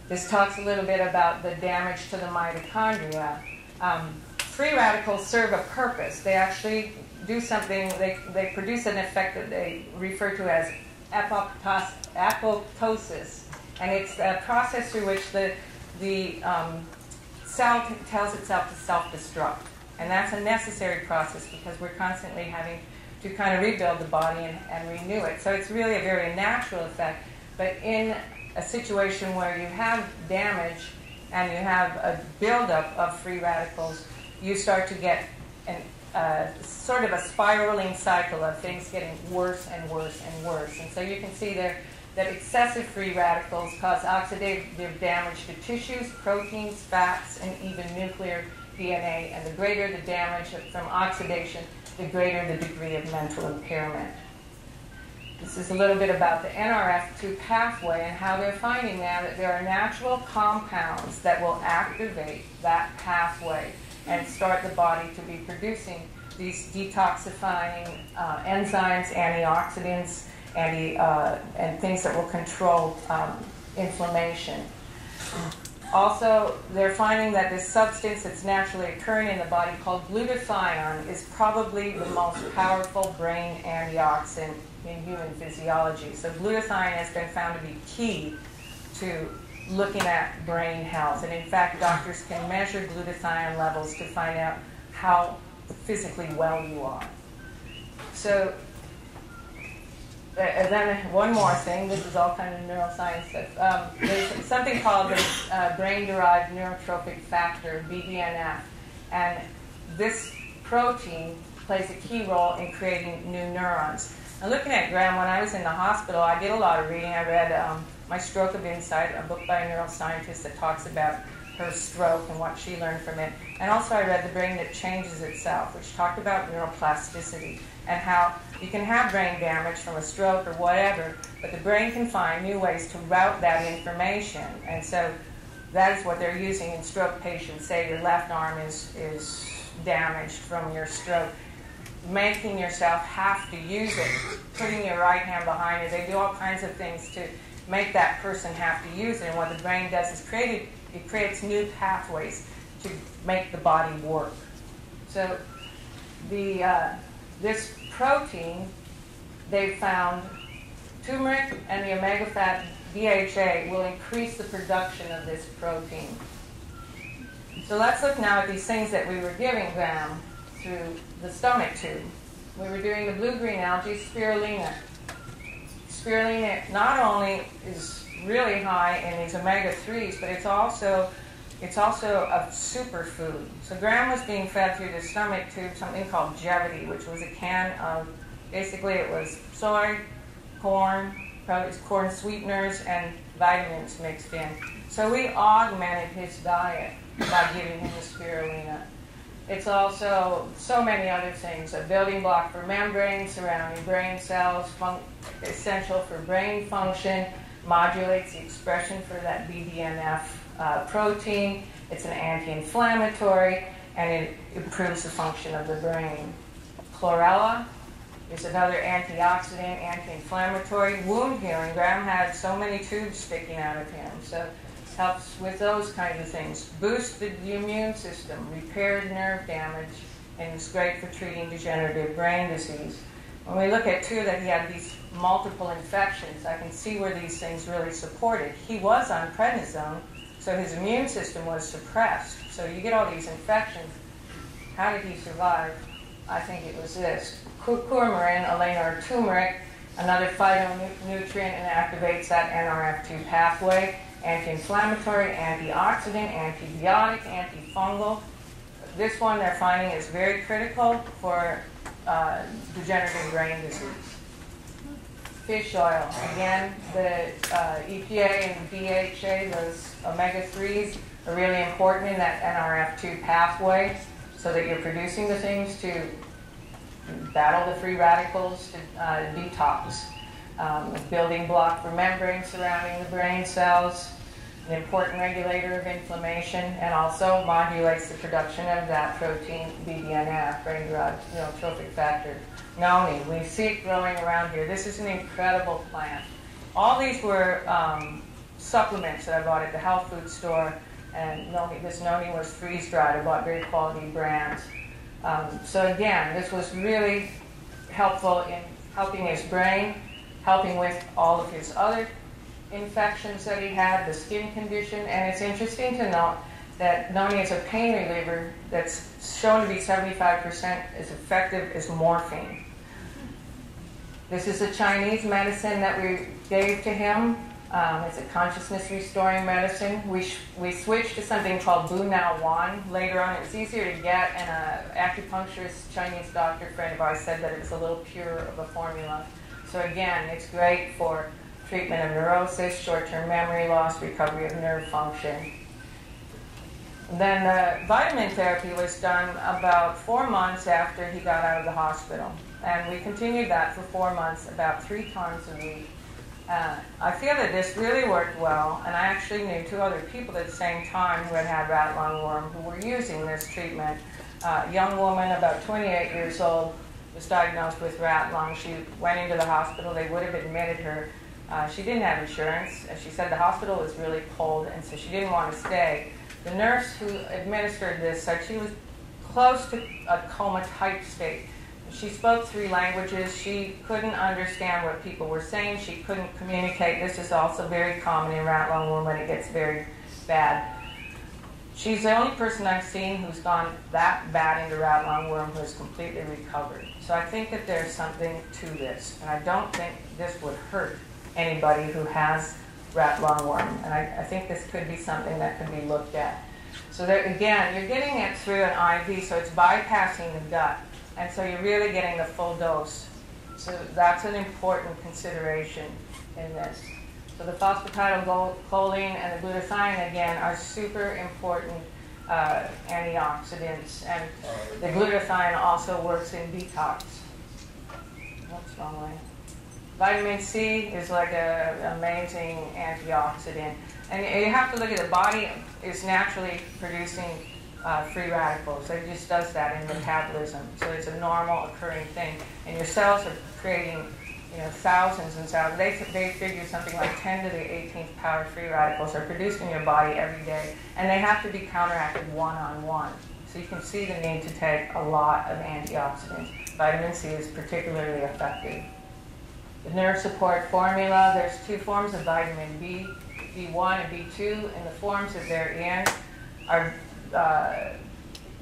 This talks a little bit about the damage to the mitochondria. Free radicals serve a purpose. They actually do something, they produce an effect that they refer to as apoptosis. And it's a process through which the cell tells itself to self-destruct. And that's a necessary process because we're constantly having to kind of rebuild the body and renew it. So it's really a very natural effect. But in a situation where you have damage and you have a buildup of free radicals, you start to get sort of a spiraling cycle of things getting worse and worse and worse. And so you can see there that excessive free radicals cause oxidative damage to tissues, proteins, fats, and even nuclear DNA. And the greater the damage from oxidation, the greater the degree of mental impairment. This is a little bit about the NRF2 pathway and how they're finding now that there are natural compounds that will activate that pathway and start the body to be producing these detoxifying enzymes, antioxidants, and things that will control inflammation. Also, they're finding that this substance that's naturally occurring in the body called glutathione is probably the most powerful brain antioxidant in human physiology. So glutathione has been found to be key to looking at brain health. And in fact, doctors can measure glutathione levels to find out how physically well you are. So, and then one more thing, this is all kind of neuroscience stuff. There's something called the brain-derived neurotrophic factor, BDNF. And this protein plays a key role in creating new neurons. Now, looking at Graham, when I was in the hospital, I did a lot of reading. I read My Stroke of Insight, a book by a neuroscientist that talks about her stroke and what she learned from it. And also I read The Brain That Changes Itself, which talked about neuroplasticity and how you can have brain damage from a stroke or whatever, but the brain can find new ways to route that information. And so that is what they're using in stroke patients. Say your left arm is damaged from your stroke. Making yourself have to use it, putting your right hand behind it. They do all kinds of things to make that person have to use it. And what the brain does is it creates new pathways to make the body work. So this protein, they found turmeric and the omega fat DHA will increase the production of this protein. So let's look now at these things that we were giving them through the stomach tube. We were doing the blue-green algae, spirulina. Spirulina not only is really high in these omega-3s, but it's also a superfood. So Graham was being fed through the stomach tube something called Jevity, which was a can of, basically it was soy, corn, probably corn sweeteners, and vitamins mixed in. So we augmented his diet by giving him the spirulina. It's also so many other things, a building block for membranes surrounding brain cells, essential for brain function, modulates the expression for that BDNF protein. It's an anti-inflammatory, and it improves the function of the brain. Chlorella is another antioxidant, anti-inflammatory, wound healing. Graham had so many tubes sticking out of him, so helps with those kinds of things. Boosted the immune system, repaired nerve damage, and is great for treating degenerative brain disease. When we look at, too, that he had these multiple infections, I can see where these things really supported. He was on prednisone, so his immune system was suppressed. So you get all these infections. How did he survive? I think it was this. Coumarin, or turmeric, another phytonutrient, and activates that NRF2 pathway. Anti-inflammatory, antioxidant, antibiotic, antifungal. This one they're finding is very critical for degenerative brain disease. Fish oil. Again, the EPA and DHA, those omega-3s, are really important in that NRF2 pathway so that you're producing the things to battle the free radicals, to detox. A building block for membranes surrounding the brain cells, an important regulator of inflammation, and also modulates the production of that protein, BDNF, brain-derived neurotrophic factor. Noni, we see it growing around here. This is an incredible plant. All these were supplements that I bought at the health food store, and this noni was freeze-dried. I bought very quality brands. So again, this was really helpful in helping his brain, helping with all of his other infections that he had, the skin condition, and it's interesting to note that not only is a pain reliever that's shown to be 75% as effective as morphine. This is a Chinese medicine that we gave to him. It's a consciousness restoring medicine. We switched to something called Bu Now Wan later on. It was easier to get, and an acupuncturist Chinese doctor friend of ours said that it was a little purer of a formula. So again, it's great for treatment of neurosis, short-term memory loss, recovery of nerve function. Then the vitamin therapy was done about 4 months after he got out of the hospital. And we continued that for 4 months, about 3 times a week. I feel that this really worked well, and I actually knew 2 other people at the same time who had had rat lungworm who were using this treatment. A young woman, about 28 years old, was diagnosed with rat lung. She went into the hospital. They would have admitted her. She didn't have insurance. She said the hospital was really cold, and so she didn't want to stay. The nurse who administered this said she was close to a coma-type state. She spoke 3 languages. She couldn't understand what people were saying. She couldn't communicate. This is also very common in rat lungworm when it gets very bad. She's the only person I've seen who's gone that bad into rat lungworm who has completely recovered. So I think that there's something to this. And I don't think this would hurt anybody who has rat lungworm. And I think this could be something that could be looked at. So there, again, you're getting it through an IV, so it's bypassing the gut. And so you're really getting the full dose. So that's an important consideration in this. So the phosphatidylcholine and the glutathione, again, are super important antioxidants. And the glutathione also works in detox. What's wrong way? Vitamin C is like an amazing antioxidant. And you have to look at the body is naturally producing free radicals. It just does that in metabolism. So it's a normal occurring thing. And your cells are creating, thousands and thousands. They figure something like 10 to the 18th power free radicals are produced in your body every day. And they have to be counteracted one-on-one. So you can see the need to take a lot of antioxidants. Vitamin C is particularly effective. The nerve support formula, there's 2 forms of vitamin B, B1 and B2, and the forms that they're in are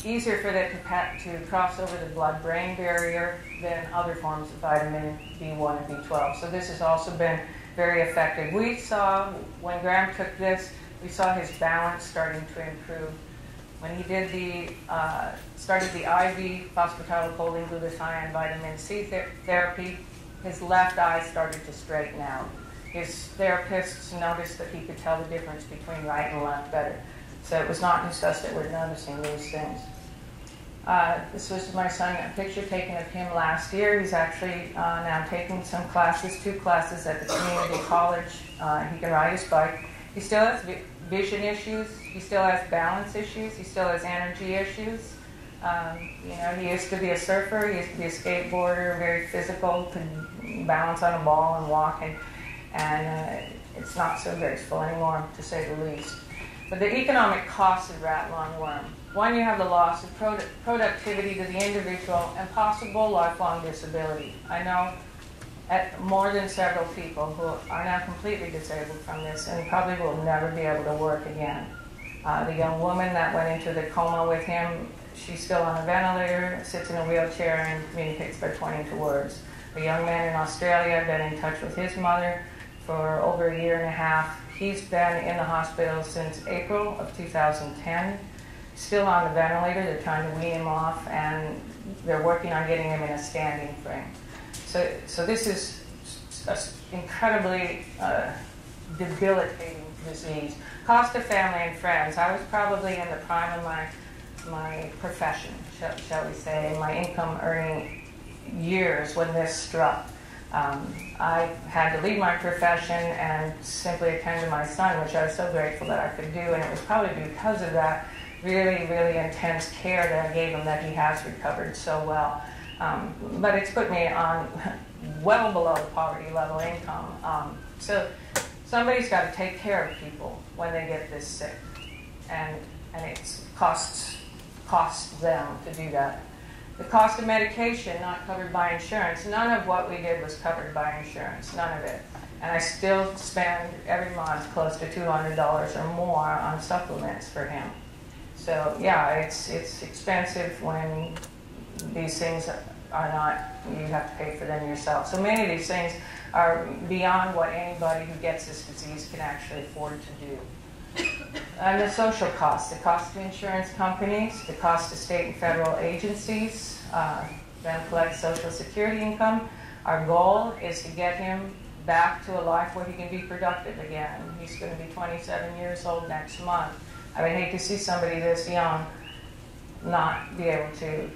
easier for them to cross over the blood-brain barrier than other forms of vitamin B1 and B12. So this has also been very effective. We saw, when Graham took this, we saw his balance starting to improve. When he did started the IV phosphatidylcholine glutathione vitamin C therapy, his left eye started to straighten out. His therapists noticed that he could tell the difference between right and left better. So it was not just us that were noticing these things. This was my son, a picture taken of him last year. He's actually now taking some classes, 2 classes at the community college. He can ride his bike. He still has vision issues. He still has balance issues. He still has energy issues. He used to be a surfer. He used to be a skateboarder, very physical, could balance on a ball and walk, and it's not so graceful anymore, to say the least. But the economic costs of rat lungworm. 1, you have the loss of productivity to the individual and possible lifelong disability. I know more than several people who are now completely disabled from this and probably will never be able to work again. The young woman that went into the coma with him, she's still on a ventilator, sits in a wheelchair, and communicates by pointing to words. A young man in Australia, been in touch with his mother for over a year and a half. He's been in the hospital since April of 2010, still on the ventilator. They're trying to wean him off, and they're working on getting him in a standing frame. So this is an incredibly debilitating disease. Cost to family and friends. I was probably in the prime of my profession, shall we say, my income earning years when this struck. I had to leave my profession and simply attend to my son, which I was so grateful that I could do, and it was probably because of that really, really intense care that I gave him that he has recovered so well. But it's put me on well below the poverty level income. So somebody's got to take care of people when they get this sick, and it costs them to do that. The cost of medication not covered by insurance. None of what we did was covered by insurance, none of it. And I still spend every month close to $200 or more on supplements for him. So yeah, it's expensive when these things are not, you have to pay for them yourself. So many of these things are beyond what anybody who gets this disease can actually afford to do. And the social costs, the cost to insurance companies, the cost to state and federal agencies, then collect Social Security income. Our goal is to get him back to a life where he can be productive again. He's going to be 27 years old next month. I would hate to see somebody this young not be able to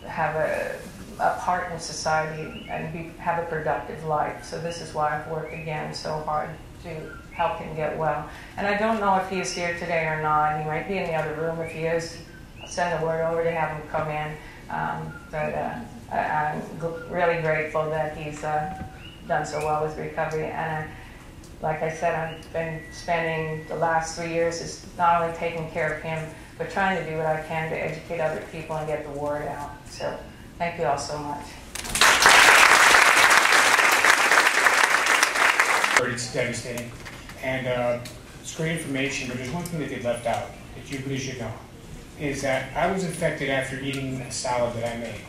have a part in society and have a productive life. So this is why I've worked again so hard to help him get well. And I don't know if he is here today or not. He might be in the other room. If he is, I'll send a word over to have him come in. I'm really grateful that he's done so well with recovery. And like I said, I've been spending the last 3 years is not only taking care of him, but trying to do what I can to educate other people and get the word out. So thank you all so much. It's devastating. And it's great information, but there's one thing that they left out that you really should know, is that I was infected after eating a salad that I made.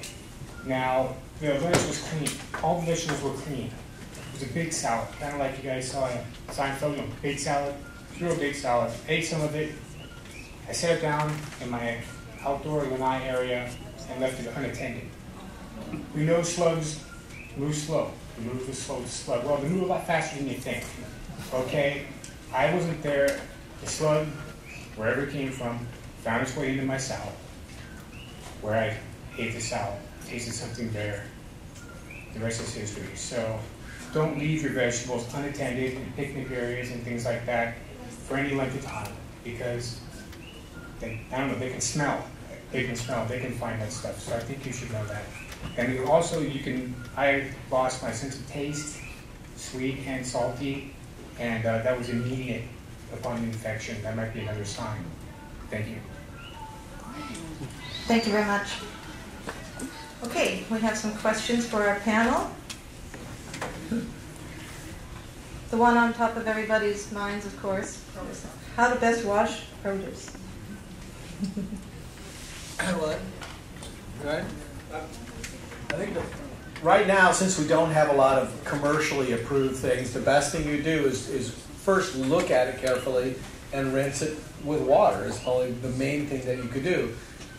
Now, the lettuce was clean. All the vegetables were clean. It was a big salad, kind of like you guys saw in Seinfeld, big salad, real big salad. Ate some of it. I set it down in my outdoor lanai area and left it unattended. We know slugs move slow. They move the slug. Well, they move a lot faster than you think. Okay? I wasn't there. The slug, wherever it came from, found its way into my salad, where I ate the salad, tasted something there. The rest is history. So don't leave your vegetables unattended in picnic areas and things like that for any length of time, because they can smell. They can find that stuff. So I think you should know that. And also, I lost my sense of taste, sweet and salty, and that was immediate upon the infection. That might be another sign. Thank you. Thank you very much. Okay, we have some questions for our panel. The one on top of everybody's minds, of course, is how to best wash produce. What? Right? I think right now, since we don't have a lot of commercially approved things, the best thing you do is first look at it carefully and rinse it with water is probably the main thing that you could do.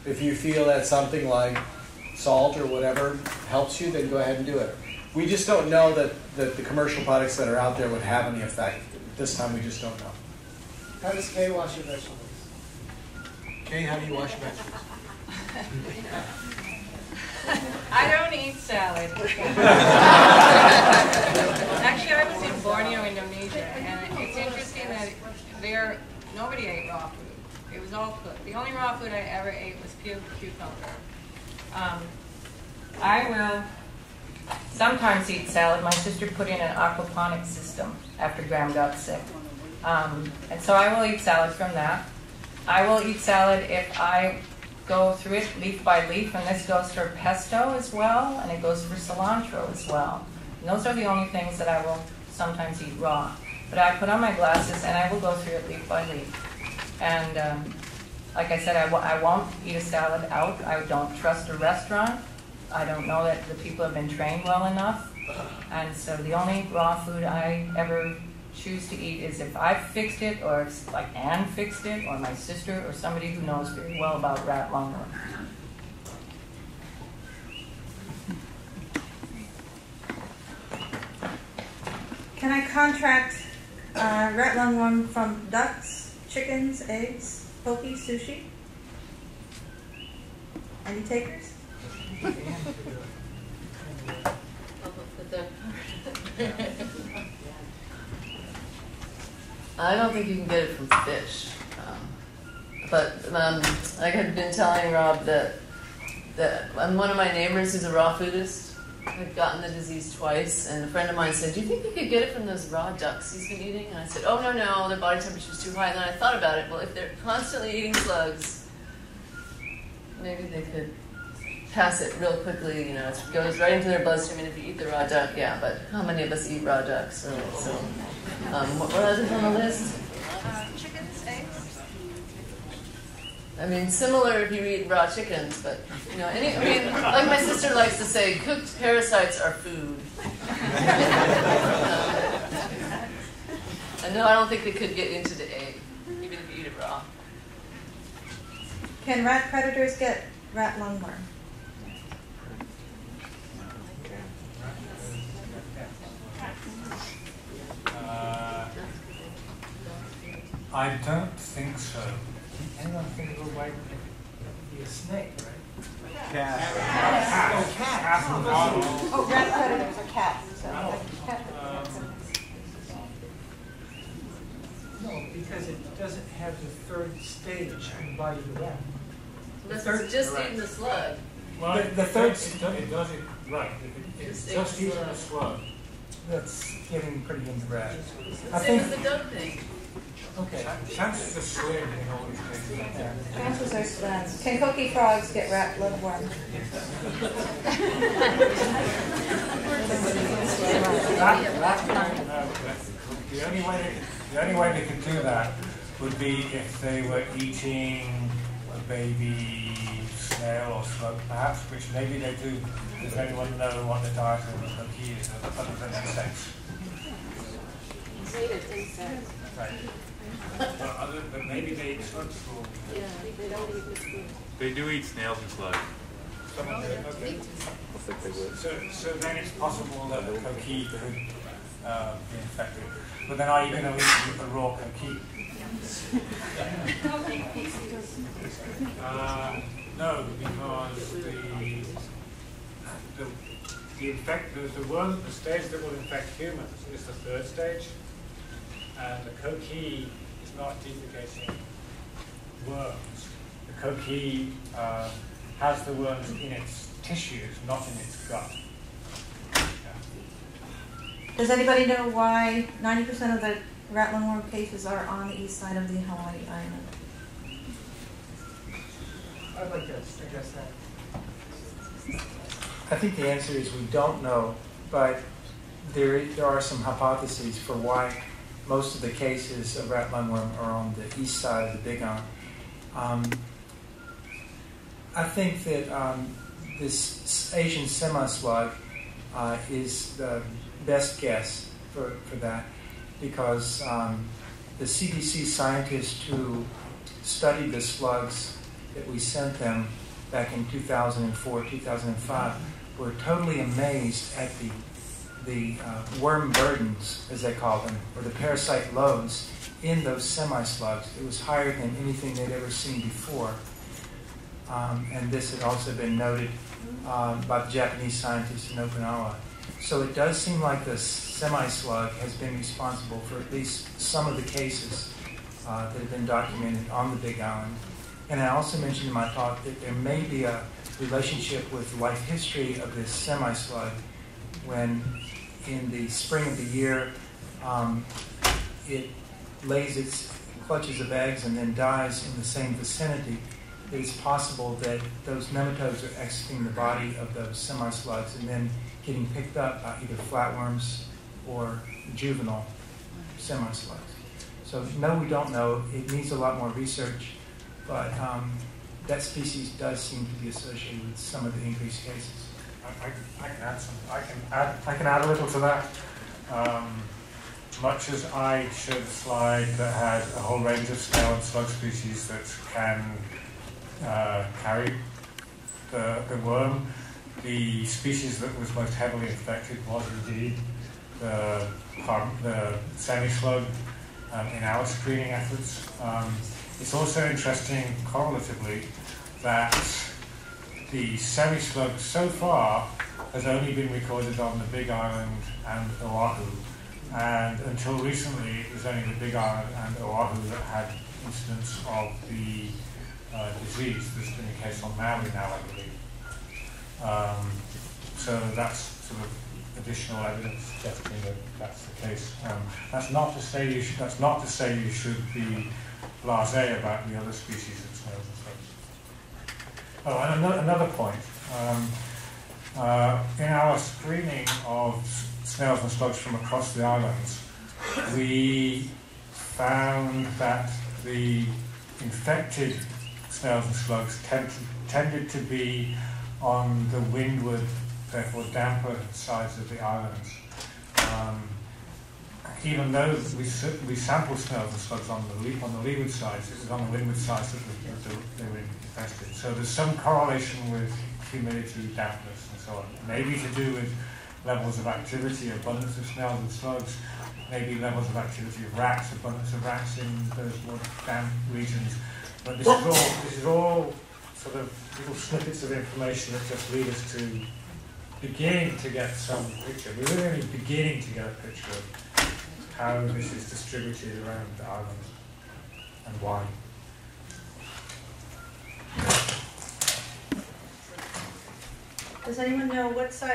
If you feel that something like salt or whatever helps you, then go ahead and do it. We just don't know that the commercial products that are out there would have any effect. This time we just don't know. How does Kay wash your vegetables? Kay, how do you wash your vegetables? I don't eat salad. Actually, I was in Borneo, Indonesia, and it's interesting that there nobody ate raw food. It was all cooked. The only raw food I ever ate was cucumber. I will sometimes eat salad. My sister put in an aquaponics system after Graham got sick. And so I will eat salad from that. I will eat salad if I go through it leaf by leaf, and this goes for pesto as well, and it goes for cilantro as well. And those are the only things that I will sometimes eat raw. But I put on my glasses and I will go through it leaf by leaf. And like I said, I won't eat a salad out. I don't trust a restaurant. I don't know that the people have been trained well enough. And so the only raw food I ever choose to eat is if I've fixed it, or if like Ann fixed it, or my sister, or somebody who knows very well about rat lungworm. Can I contract rat lungworm from ducks, chickens, eggs, poke, sushi? Any takers? I don't think you can get it from fish. But I had been telling Rob that one of my neighbors is a raw foodist. I've gotten the disease twice, and a friend of mine said, "Do you think you could get it from those raw ducks he's been eating?" And I said, "Oh, no, their body temperature's too high." And then I thought about it. Well, if they're constantly eating slugs, maybe they could pass it real quickly. You know, it goes right into their bloodstream, and if you eat the raw duck, yeah. But how many of us eat raw ducks? So what else is on the list? Chickens, eggs. I mean, similar if you eat raw chickens, but you know, like my sister likes to say, cooked parasites are food. And no, I don't think they could get into the egg, even if you eat it raw. Can rat predators get rat lungworm? I don't think so. Anyone think it would be a snake, right? Cat. Oh, rat predators are cats. So No, because it doesn't have the third stage embodied in that. Unless it's just eating the slug. Well, The third it does it right. It's just eating the slug. That's getting pretty into rat. I Same think. as the duck thing. Okay. Chances are slim in all these cases. chances are slim. Can coqui frogs get rat lungworm? The only way they could do that would be if they were eating a baby snail or slug, perhaps, which maybe they do. Does anyone know what the diet of a coqui is other than insects? Right. But maybe they eat slugs or... Yeah, they don't eat the food. They do eat snails and slugs. Someone did, okay. So then it's possible that a coqui could be infected. But then are you going to eat a raw coqui? No, because the stage that will infect humans is the third stage, and the coqui is not duplicating worms. The coqui has the worms in its tissues, not in its gut. Does anybody know why 90% of the rat lungworm cases are on the east side of the Hawaii island? I'd like to address that. I think the answer is we don't know, but there are some hypotheses for why most of the cases of rat lungworm are on the east side of the Big Island. I think that this Asian semi-slug is the best guess for that, because the CDC scientists who studied the slugs that we sent them back in 2004, 2005 were totally amazed at the worm burdens, as they call them, or the parasite loads in those semi-slugs. It was higher than anything they'd ever seen before. And this had also been noted by the Japanese scientists in Okinawa. So it does seem like the semi-slug has been responsible for at least some of the cases that have been documented on the Big Island. And I also mentioned in my talk that there may be a relationship with the life history of this semi-slug, when in the spring of the year it lays its clutches of eggs and then dies in the same vicinity. It's possible that those nematodes are exiting the body of those semi-slugs and then getting picked up by either flatworms or juvenile semi-slugs. So no, we don't know. It needs a lot more research, but that species does seem to be associated with some of the increased cases. I can add a little to that. Much as I showed a slide that had a whole range of snail and slug species that can carry the worm, the species that was most heavily infected was indeed the semi-slug in our screening efforts. It's also interesting correlatively that the semi-slug so far has only been recorded on the Big Island and Oahu, and until recently it was only the Big Island and Oahu that had incidents of the disease. There's been a case on Maui now, I believe. So that's sort of additional evidence suggesting that that's the case. That's not to say you should be blasé about the other species of snails and slugs. Oh, and another point. In our screening of snails and slugs from across the islands, we found that the infected snails and slugs tended to be on the windward, therefore damper sides of the islands. Even though we sampled snails and slugs on the leeward sides, it was on the windward sides that they were infested. So there's some correlation with humidity, dampness, and so on. Maybe to do with levels of activity, abundance of snails and slugs, maybe levels of activity of rats, abundance of rats in those more damp regions. But this is all sort of little snippets of information that just lead us to beginning to get some picture. We're really only beginning to get a picture of how this is distributed around the island and why. Does anyone know what size